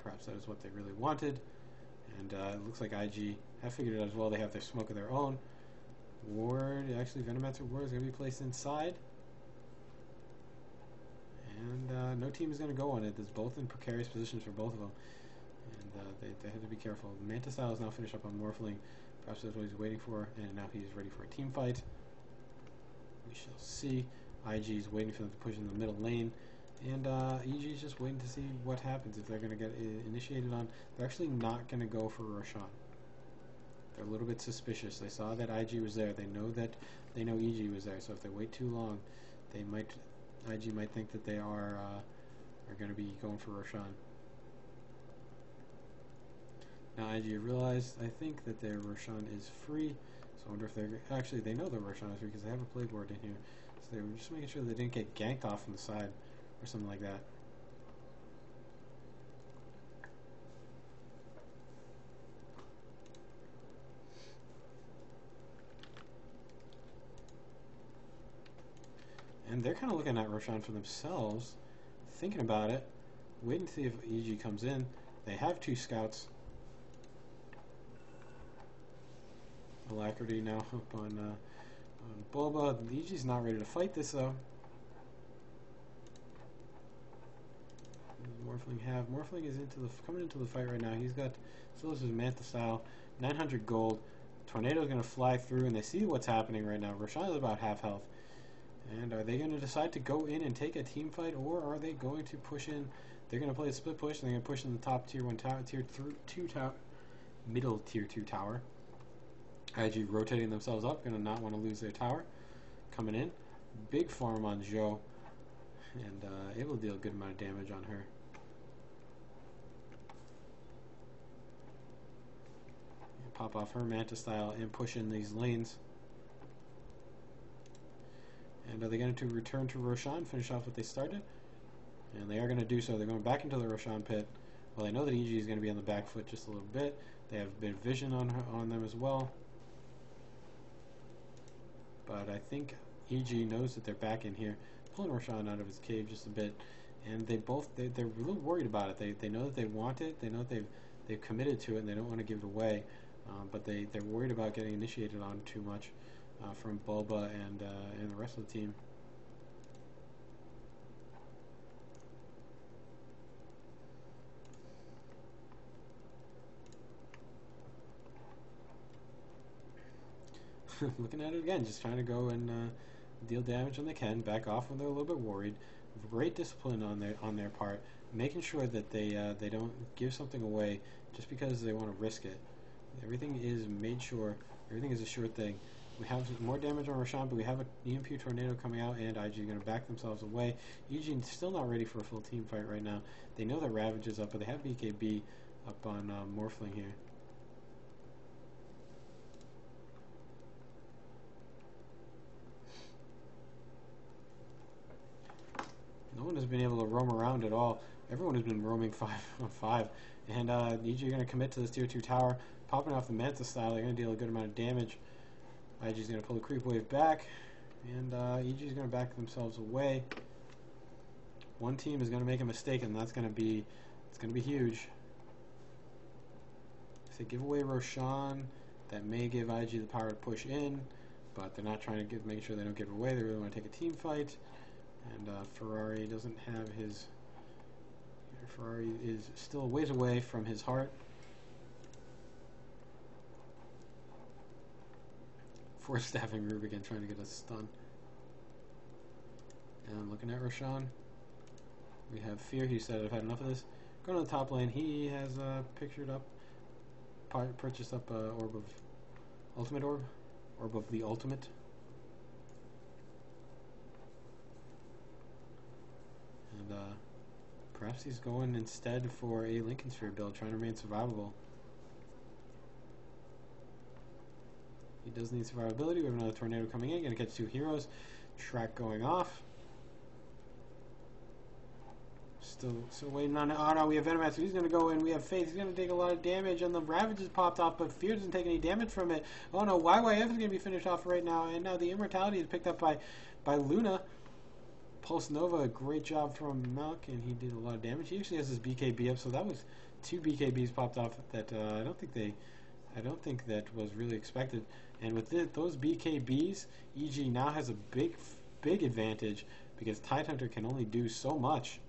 Perhaps that is what they really wanted. And it looks like IG have figured it out as well. They have their smoke of their own. Ward, actually Venomancer Ward is going to be placed inside. And no team is going to go on it. There's both in precarious positions for both of them. And they have to be careful. Manta Style is now finished up on Morphling. Perhaps that's what he's waiting for. And now he's ready for a team fight. We shall see. IG is waiting for them to push in the middle lane. And EG is just waiting to see what happens if they're going to get initiated on. They're actually not going to go for Roshan. They're a little bit suspicious. They saw that IG was there. They know EG was there. So if they wait too long, IG might think that they are going to be going for Roshan. Now IG realized, I think, that their Roshan is free. So I wonder if they're actually they know their Roshan is free because they have a play board in here. So they were just making sure they didn't get ganked off from the side. Or something like that. And they're kind of looking at Roshan for themselves, thinking about it, waiting to see if EG comes in. They have 2 scouts. Alacrity now up on Bulba. EG's not ready to fight this though. Morphling is coming into the fight right now. He's got still his Manta Style, 900 gold. Tornado's going to fly through, and they see what's happening right now. Roshan is about half health. And are they going to decide to go in and take a team fight, or are they going to push in? They're going to play a split push, and they're going to push in the top tier 1 tower, tier 2 tower, middle tier 2 tower. IG rotating themselves up, going to not want to lose their tower. Coming in, big farm on Zhou, and able to deal a good amount of damage on her. Pop off her Manta style and push in these lanes. And are they going to return to Roshan, finish off what they started? And they are going to do so. They're going back into the Roshan pit. Well, they know that EG is going to be on the back foot just a little bit. They have a bit of vision on them as well. But I think EG knows that they're back in here, pulling Roshan out of his cave just a bit. And they're a little worried about it. They know that they want it. They know that they've committed to it, and they don't want to give it away. But they're worried about getting initiated on too much from Bulba and the rest of the team. Looking at it again, just trying to go and deal damage when they can, back off when they're a little bit worried. Great discipline on their part, making sure that they don't give something away just because they want to risk it. Everything is made sure. Everything is a sure thing. We have more damage on Roshan, but we have an EMP tornado coming out, and IG is going to back themselves away. EG still not ready for a full team fight right now. They know that Ravage is up, but they have BKB up on Morphling here. No one has been able to roam around at all. Everyone has been roaming 5 on 5. And EG are going to commit to this tier 2 tower. Popping off the Manta style, they're going to deal a good amount of damage. IG is going to pull the creep wave back. And EG is going to back themselves away. One team is going to make a mistake, and it's going to be huge. If they give away Roshan, that may give IG the power to push in. But they're not trying to make sure they don't give it away. They really want to take a team fight. And Ferrari doesn't have his... Ferrari is still a ways away from his heart. Force staffing Rubigan trying to get a stun. And I'm looking at Roshan. We have Fear. He said, I've had enough of this. Going to the top lane. He has purchased up Orb of Ultimate Orb. Orb of the Ultimate. And perhaps he's going instead for a Lincoln Sphere build, trying to remain survivable. He does need survivability. We have another tornado coming in. Going to catch 2 heroes. Track going off. Still waiting on it. Oh no, we have Venomaster. He's going to go in. We have Faith. He's going to take a lot of damage. And the Ravage has popped off, but Fear doesn't take any damage from it. Oh no, YYF is going to be finished off right now. And now the Immortality is picked up by Luna. Pulse Nova, great job from Malk, and he did a lot of damage. He actually has his BKB up, so that was 2 BKBs popped off that I don't think that was really expected. And with those BKBs, EG now has a big advantage because Tidehunter can only do so much.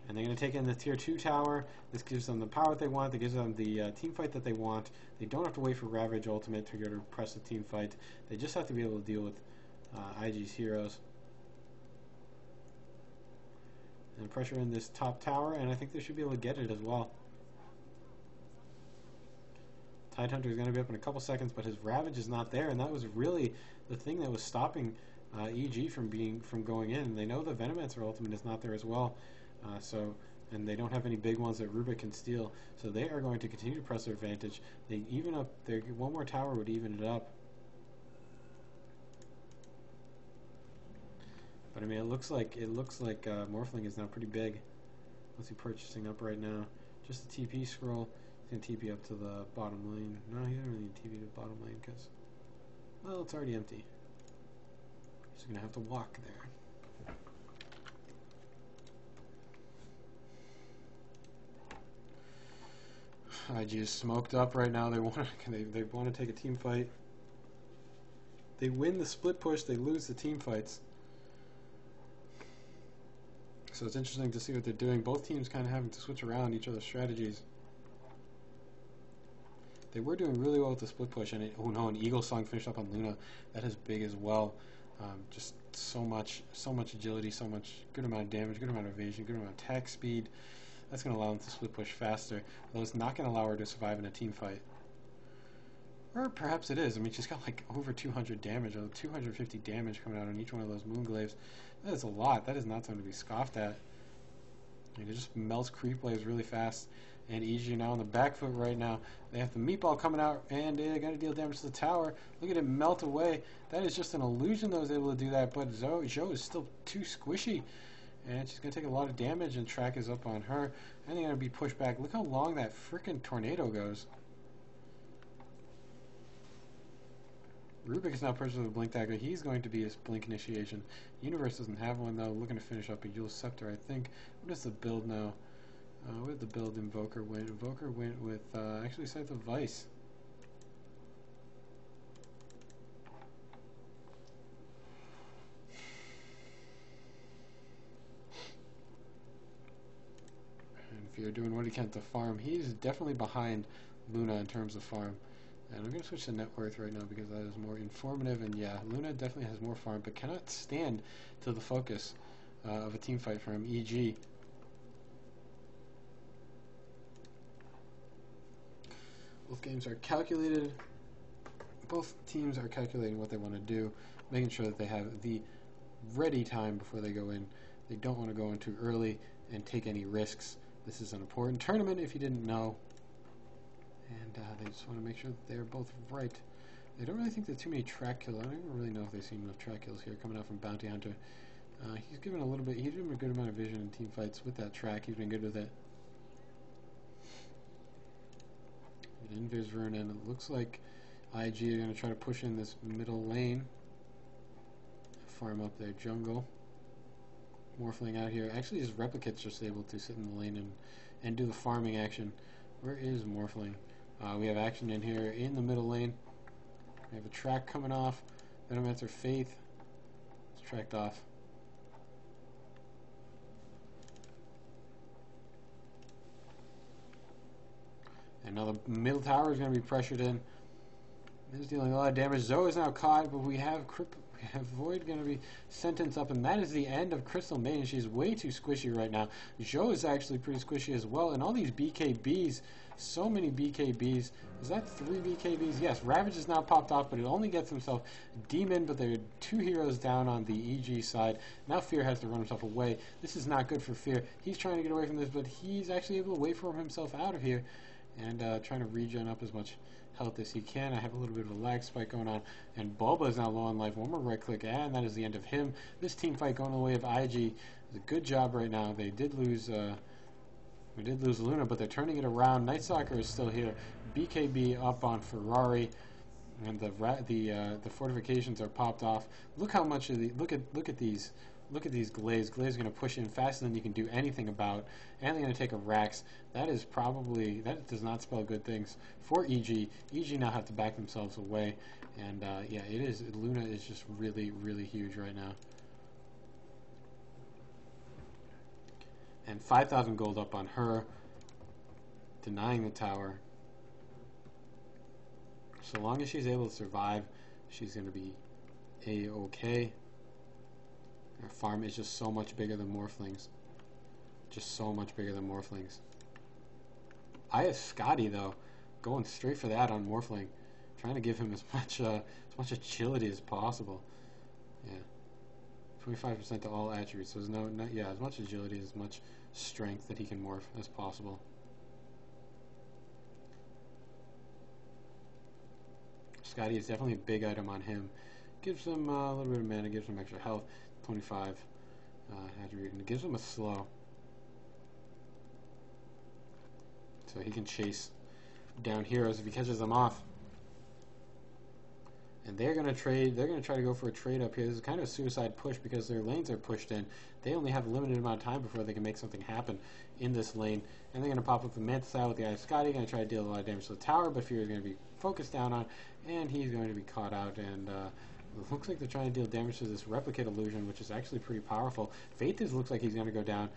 And they're going to take in the tier 2 tower. This gives them the power that they want. That gives them the team fight that they want. They don't have to wait for Ravage Ultimate to go to press the team fight. They just have to be able to deal with IG's heroes. And pressure in this top tower, and I think they should be able to get it as well. Tidehunter is going to be up in a couple seconds, but his Ravage is not there, and that was really the thing that was stopping EG from going in. They know the Venomancer Ultimate is not there as well. And they don't have any big ones that Rubik can steal, so they are going to continue to press their advantage. They even up their one more tower would even it up. But I mean, it looks like Morphling is now pretty big. What's he purchasing up right now? Just a TP scroll. He's gonna TP up to the bottom lane. No, he doesn't really need TP to the bottom lane because, well, it's already empty. He's gonna have to walk there. IG is smoked up right now. They want to take a team fight. They win the split push. They lose the team fights. So it's interesting to see what they're doing. Both teams kind of having to switch around each other's strategies. They were doing really well with the split push, and an Eagle Song finished up on Luna. That is big as well. Just so much agility, so much good amount of damage, good amount of evasion, good amount of attack speed. That's going to allow him to split push faster, though it's not going to allow her to survive in a team fight. Or perhaps it is. I mean, she's got like over 200 damage, 250 damage coming out on each one of those Moonglaives. That is a lot. That is not something to be scoffed at. It just melts creep waves really fast. And EG now on the back foot right now. They have the meatball coming out, and they're going to deal damage to the tower. Look at it melt away. That is just an illusion that was able to do that, but Zhou is still too squishy. And she's going to take a lot of damage, and track is up on her. And they're going to be pushed back. Look how long that freaking tornado goes. Rubik is now purchased with a Blink Dagger. He's going to be his Blink Initiation. Universe doesn't have one, though. Looking to finish up a Eul's Scepter, I think. What is the build now? What did the build Invoker win? Invoker went with, actually, Scythe of Vice. And if you're doing what he can to farm, he's definitely behind Luna in terms of farm. And I'm going to switch to net worth right now because that is more informative. And yeah, Luna definitely has more farm, but cannot stand to the focus of a team fight from EG. Both games are calculated. Both teams are calculating what they want to do, making sure that they have the ready time before they go in. They don't want to go in too early and take any risks. This is an important tournament if you didn't know. And they just want to make sure that they're both right. They don't really think there's too many track kills. I don't even really know if they've seen enough track kills here coming out from Bounty Hunter. He's given a little bit, he's given a good amount of vision in team fights with that track. He's been good with it. Invis Rune, and it looks like IG are going to try to push in this middle lane. Farm up their jungle. Morphling out here. Actually, his Replicate's just able to sit in the lane and do the farming action. Where is Morphling? We have action in here in the middle lane. We have a track coming off. Venomancer Faith. It's tracked off. And now the middle tower is going to be pressured in. It's dealing a lot of damage. Zhou is now caught, but we have Void going to be sentenced up, and that is the end of Crystal Maiden. She's way too squishy right now. Zhou is actually pretty squishy as well, and all these BKBs, so many BKBs. Is that 3 BKBs? Yes, Ravage is now popped off, but it only gets himself Demon, but there are 2 heroes down on the EG side. Now Fear has to run himself away. This is not good for Fear. He's trying to get away from this, but he's actually able to wait for himself out of here and trying to regen up as much health as he can. I have a little bit of a lag spike going on, and Bulba is now low on life. One more right click, and that is the end of him. This team fight going the way of IG is a good job right now. They did lose. We did lose Luna, but they're turning it around. Night Stalker is still here. BKB up on Ferrari, and the fortifications are popped off. Look how much of the look at these. Look at these Glaives. Glaives are going to push in faster than you can do anything about. And they're going to take a Rax. That does not spell good things for EG. EG now have to back themselves away. And yeah, it is. Luna is just really, really huge right now. And 5,000 gold up on her. Denying the tower. So long as she's able to survive, she's going to be A-okay. Our farm is just so much bigger than Morphlings. Just so much bigger than Morphlings. I have Scotty, though, going straight for that on Morphling. Trying to give him as much agility as possible. Yeah. 25% to all attributes. So there's yeah, as much agility, as much strength that he can morph as possible. Scotty is definitely a big item on him. Gives him a little bit of mana, gives him extra health. 25 attribute, and it gives him a slow, so he can chase down heroes if he catches them off. And they're going to trade. They're going to try to go for a trade up here. This is kind of a suicide push because their lanes are pushed in. They only have a limited amount of time before they can make something happen in this lane. And they're going to pop up the Mantis out with the Eye of Scotty. Going to try to deal a lot of damage to the tower, but Fury is going to be focused down on, and he's going to be caught out. And it looks like they're trying to deal damage to this Replicate Illusion, which is actually pretty powerful. Faith looks like he's going to go down.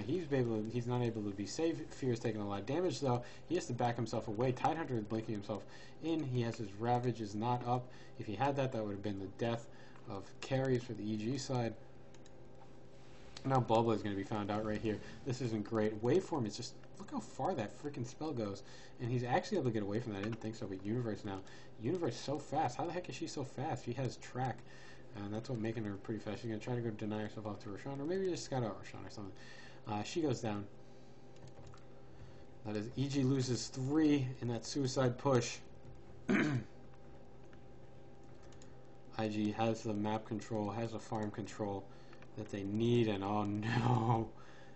He's not able to be safe. Fear is taking a lot of damage, though. He has to back himself away. Tidehunter is blinking himself in. He has his Ravage is not up. If he had that, that would have been the death of carries for the EG side. Now Bulba is going to be found out right here. This isn't great. Waveform is just... Look how far that freaking spell goes. And he's actually able to get away from that. I didn't think so, but Universe now. Universe so fast. How the heck is she so fast? She has track. And that's what making her pretty fast. She's going to try to go deny herself off to Roshan. Or maybe just got out Roshan or something. She goes down. That is, EG loses 3 in that suicide push. IG has the map control, has the farm control that they need, and oh no,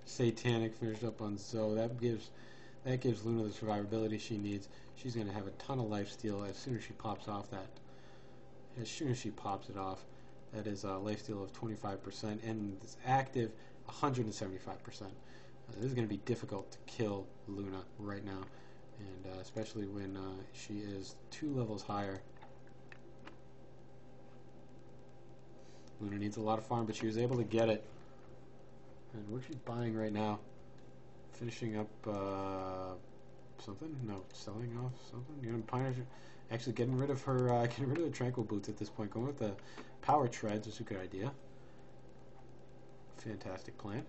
Satanic finished up on Zoe. That gives Luna the survivability she needs. She's going to have a ton of lifesteal as soon as she pops off that. As soon as she pops it off, that is a lifesteal of 25%, and it's active 175%. This is going to be difficult to kill Luna right now, and especially when she is 2 levels higher. Luna needs a lot of farm, but she was able to get it. And what's she buying right now? Finishing up something? No, selling off something? You know, Pioneer actually getting rid of her, getting rid of the Tranquil Boots at this point. Going with the Power Treads is a good idea. Fantastic plan.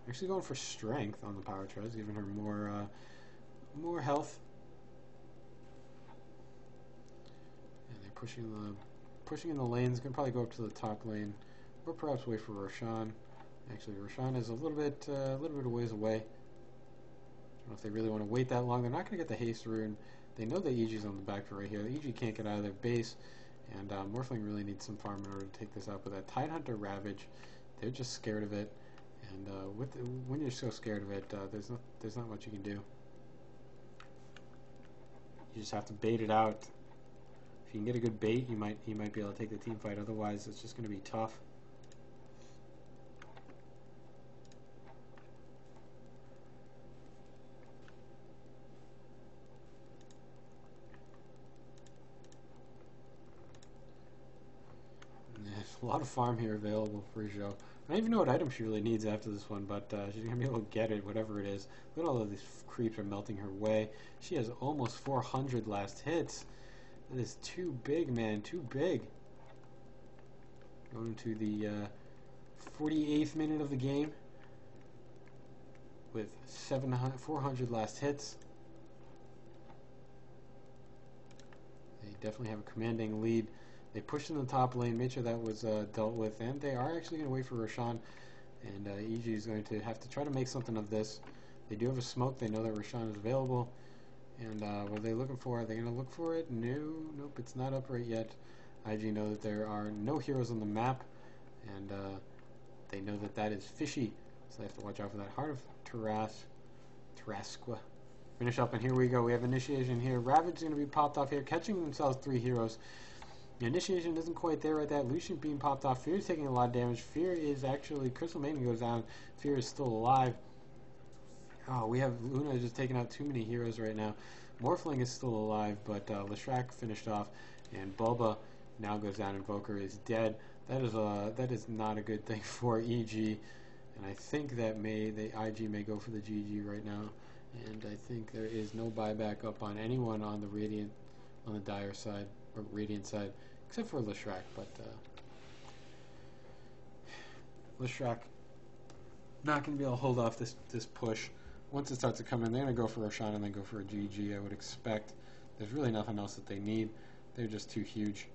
Actually going for strength on the Power Treads, giving her more health. Pushing in the lanes. Gonna probably go up to the top lane, or perhaps wait for Roshan. Actually, Roshan is a little bit of ways away. I don't know if they really want to wait that long. They're not gonna get the haste rune. They know that EG's on the back foot right here. The EG can't get out of their base, and Morphling really needs some farm in order to take this out. But that Tidehunter Ravage, they're just scared of it. And when you're so scared of it, there's not much you can do. You just have to bait it out. If you can get a good bait, you might be able to take the team fight. Otherwise, it's just going to be tough. There's a lot of farm here available for Jo. I don't even know what item she really needs after this one, but she's going to be able to get it, whatever it is. Look at all of these creeps are melting her way. She has almost 400 last hits. That is too big, man. Too big. Going to the 48th minute of the game with 400 last hits. They definitely have a commanding lead. They pushed in the top lane, made sure that was dealt with, and they are actually going to wait for Roshan. And EG is going to have to try to make something of this. They do have a smoke. They know that Roshan is available. And what are they looking for? Are they going to look for it? No. Nope, it's not up right yet. IG know that there are no heroes on the map, and they know that that is fishy, so they have to watch out for that. Heart of Tarasque. Finish up, and here we go. We have initiation here. Ravage is going to be popped off here, catching themselves 3 heroes. The initiation isn't quite there right there. Lucian being popped off. Fear is taking a lot of damage. Fear is actually... Crystal Maiden goes down. Fear is still alive. Oh, we have Luna just taking out too many heroes right now. Morphling is still alive, but Leshrac finished off, and Bulba now goes down. Invoker is dead. That is not a good thing for EG, and I think that the IG may go for the GG right now, and I think there is no buyback up on anyone on the Dire side or Radiant side, except for Leshrac. But Leshrac not going to be able to hold off this push. Once it starts to come in, they're going to go for Roshan and then go for a GG, I would expect. There's really nothing else that they need. They're just too huge.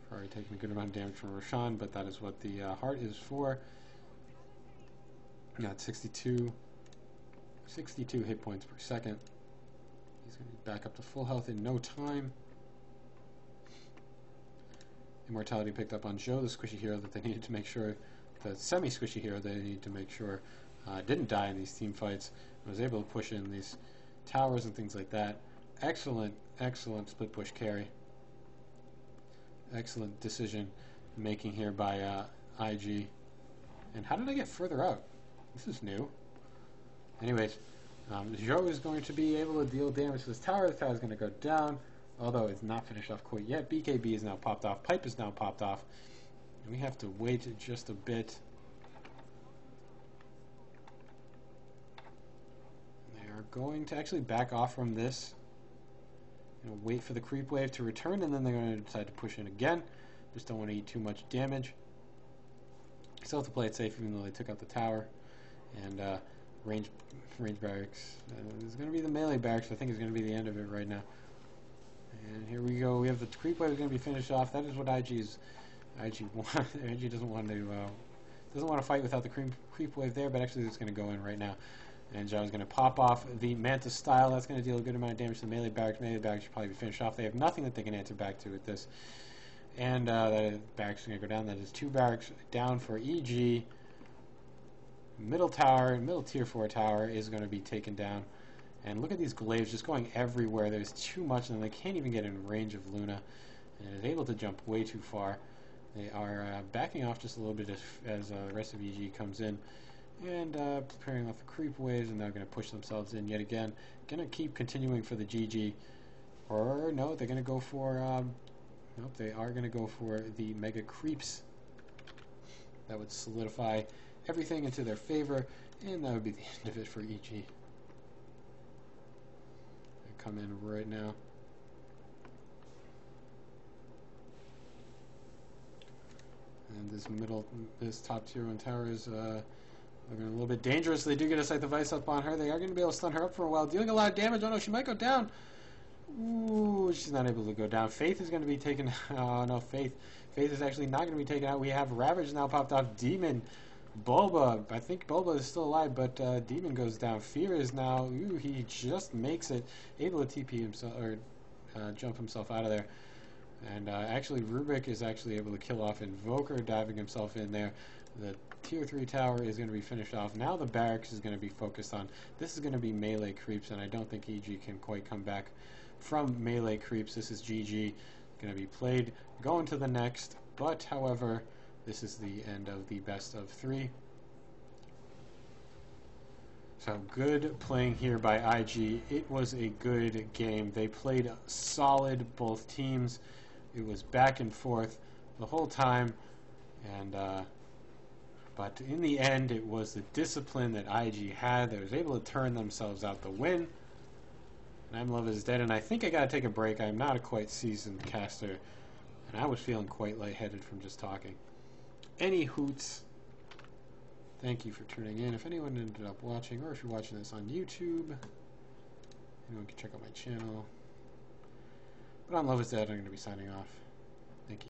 Probably taking a good amount of damage from Roshan, but that is what the heart is for. Got 62 hit points per second. He's going to be back up to full health in no time. Immortality picked up on Jo, the squishy hero that they needed to make sure, the semi-squishy hero they needed to make sure didn't die in these team fights. I was able to push in these towers and things like that. Excellent split push carry. Excellent decision making here by IG. And how did I get further out? This is new. Anyways, Jo is going to be able to deal damage to this tower. The tower is going to go down, although it's not finished off quite yet. BKB is now popped off. Pipe is now popped off. And we have to wait just a bit. They are going to actually back off from this. Wait for the creep wave to return, and then they're going to decide to push in again. Just don't want to eat too much damage. Still have to play it safe, even though they took out the tower. And range barracks. It's going to be the melee barracks. I think is going to be the end of it right now. And here we go. We have the creep wave going to be finished off. That is what IG wants. IG doesn't want to fight without the creep wave there, but actually it's going to go in right now. And Zhao's going to pop off the Manta style. That's going to deal a good amount of damage to the melee barracks. Melee barracks should probably be finished off. They have nothing that they can answer back to with this. And that barracks is going to go down. That is 2 barracks down for EG. Middle tier 4 tower is going to be taken down. And look at these glaives just going everywhere. There's too much of them. They can't even get in range of Luna. And is able to jump way too far. They are backing off just a little bit as the rest of EG comes in. And preparing off the creep waves, and they're going to push themselves in yet again. Going to keep continuing for the GG. Or, no, they're going to go for... nope, they are going to go for the Mega Creeps. That would solidify everything into their favor, and that would be the end of it for EG. They come in right now. And this top tier 1 tower is looking a little bit dangerous. They do get a Scythe of Ice up on her. They are going to be able to stun her up for a while, dealing a lot of damage. Oh no, she might go down. Ooh, she's not able to go down. Faith is going to be taken. Oh no, Faith is actually not going to be taken out. We have Ravage now popped off. Demon, Bulba. I think Bulba is still alive, but Demon goes down. Fear is now. Ooh, he just makes it, able to TP himself or jump himself out of there. And actually, Rubik is actually able to kill off Invoker, diving himself in there. The tier 3 tower is going to be finished off. Now the barracks is going to be focused on. This is going to be melee creeps, and I don't think EG can quite come back from melee creeps. This is GG. Going to be played. Going to the next. But, however, this is the end of the best of 3. So, good playing here by IG. It was a good game. They played solid, both teams. It was back and forth the whole time. And, but in the end, it was the discipline that IG had that was able to turn themselves out the win. And I'm Love is Dead, and I think I gotta take a break. I'm not a quite seasoned caster, and I was feeling quite lightheaded from just talking. Any hoots, thank you for tuning in. If anyone ended up watching, or if you're watching this on YouTube, anyone can check out my channel. But I'm Love is Dead. I'm going to be signing off. Thank you.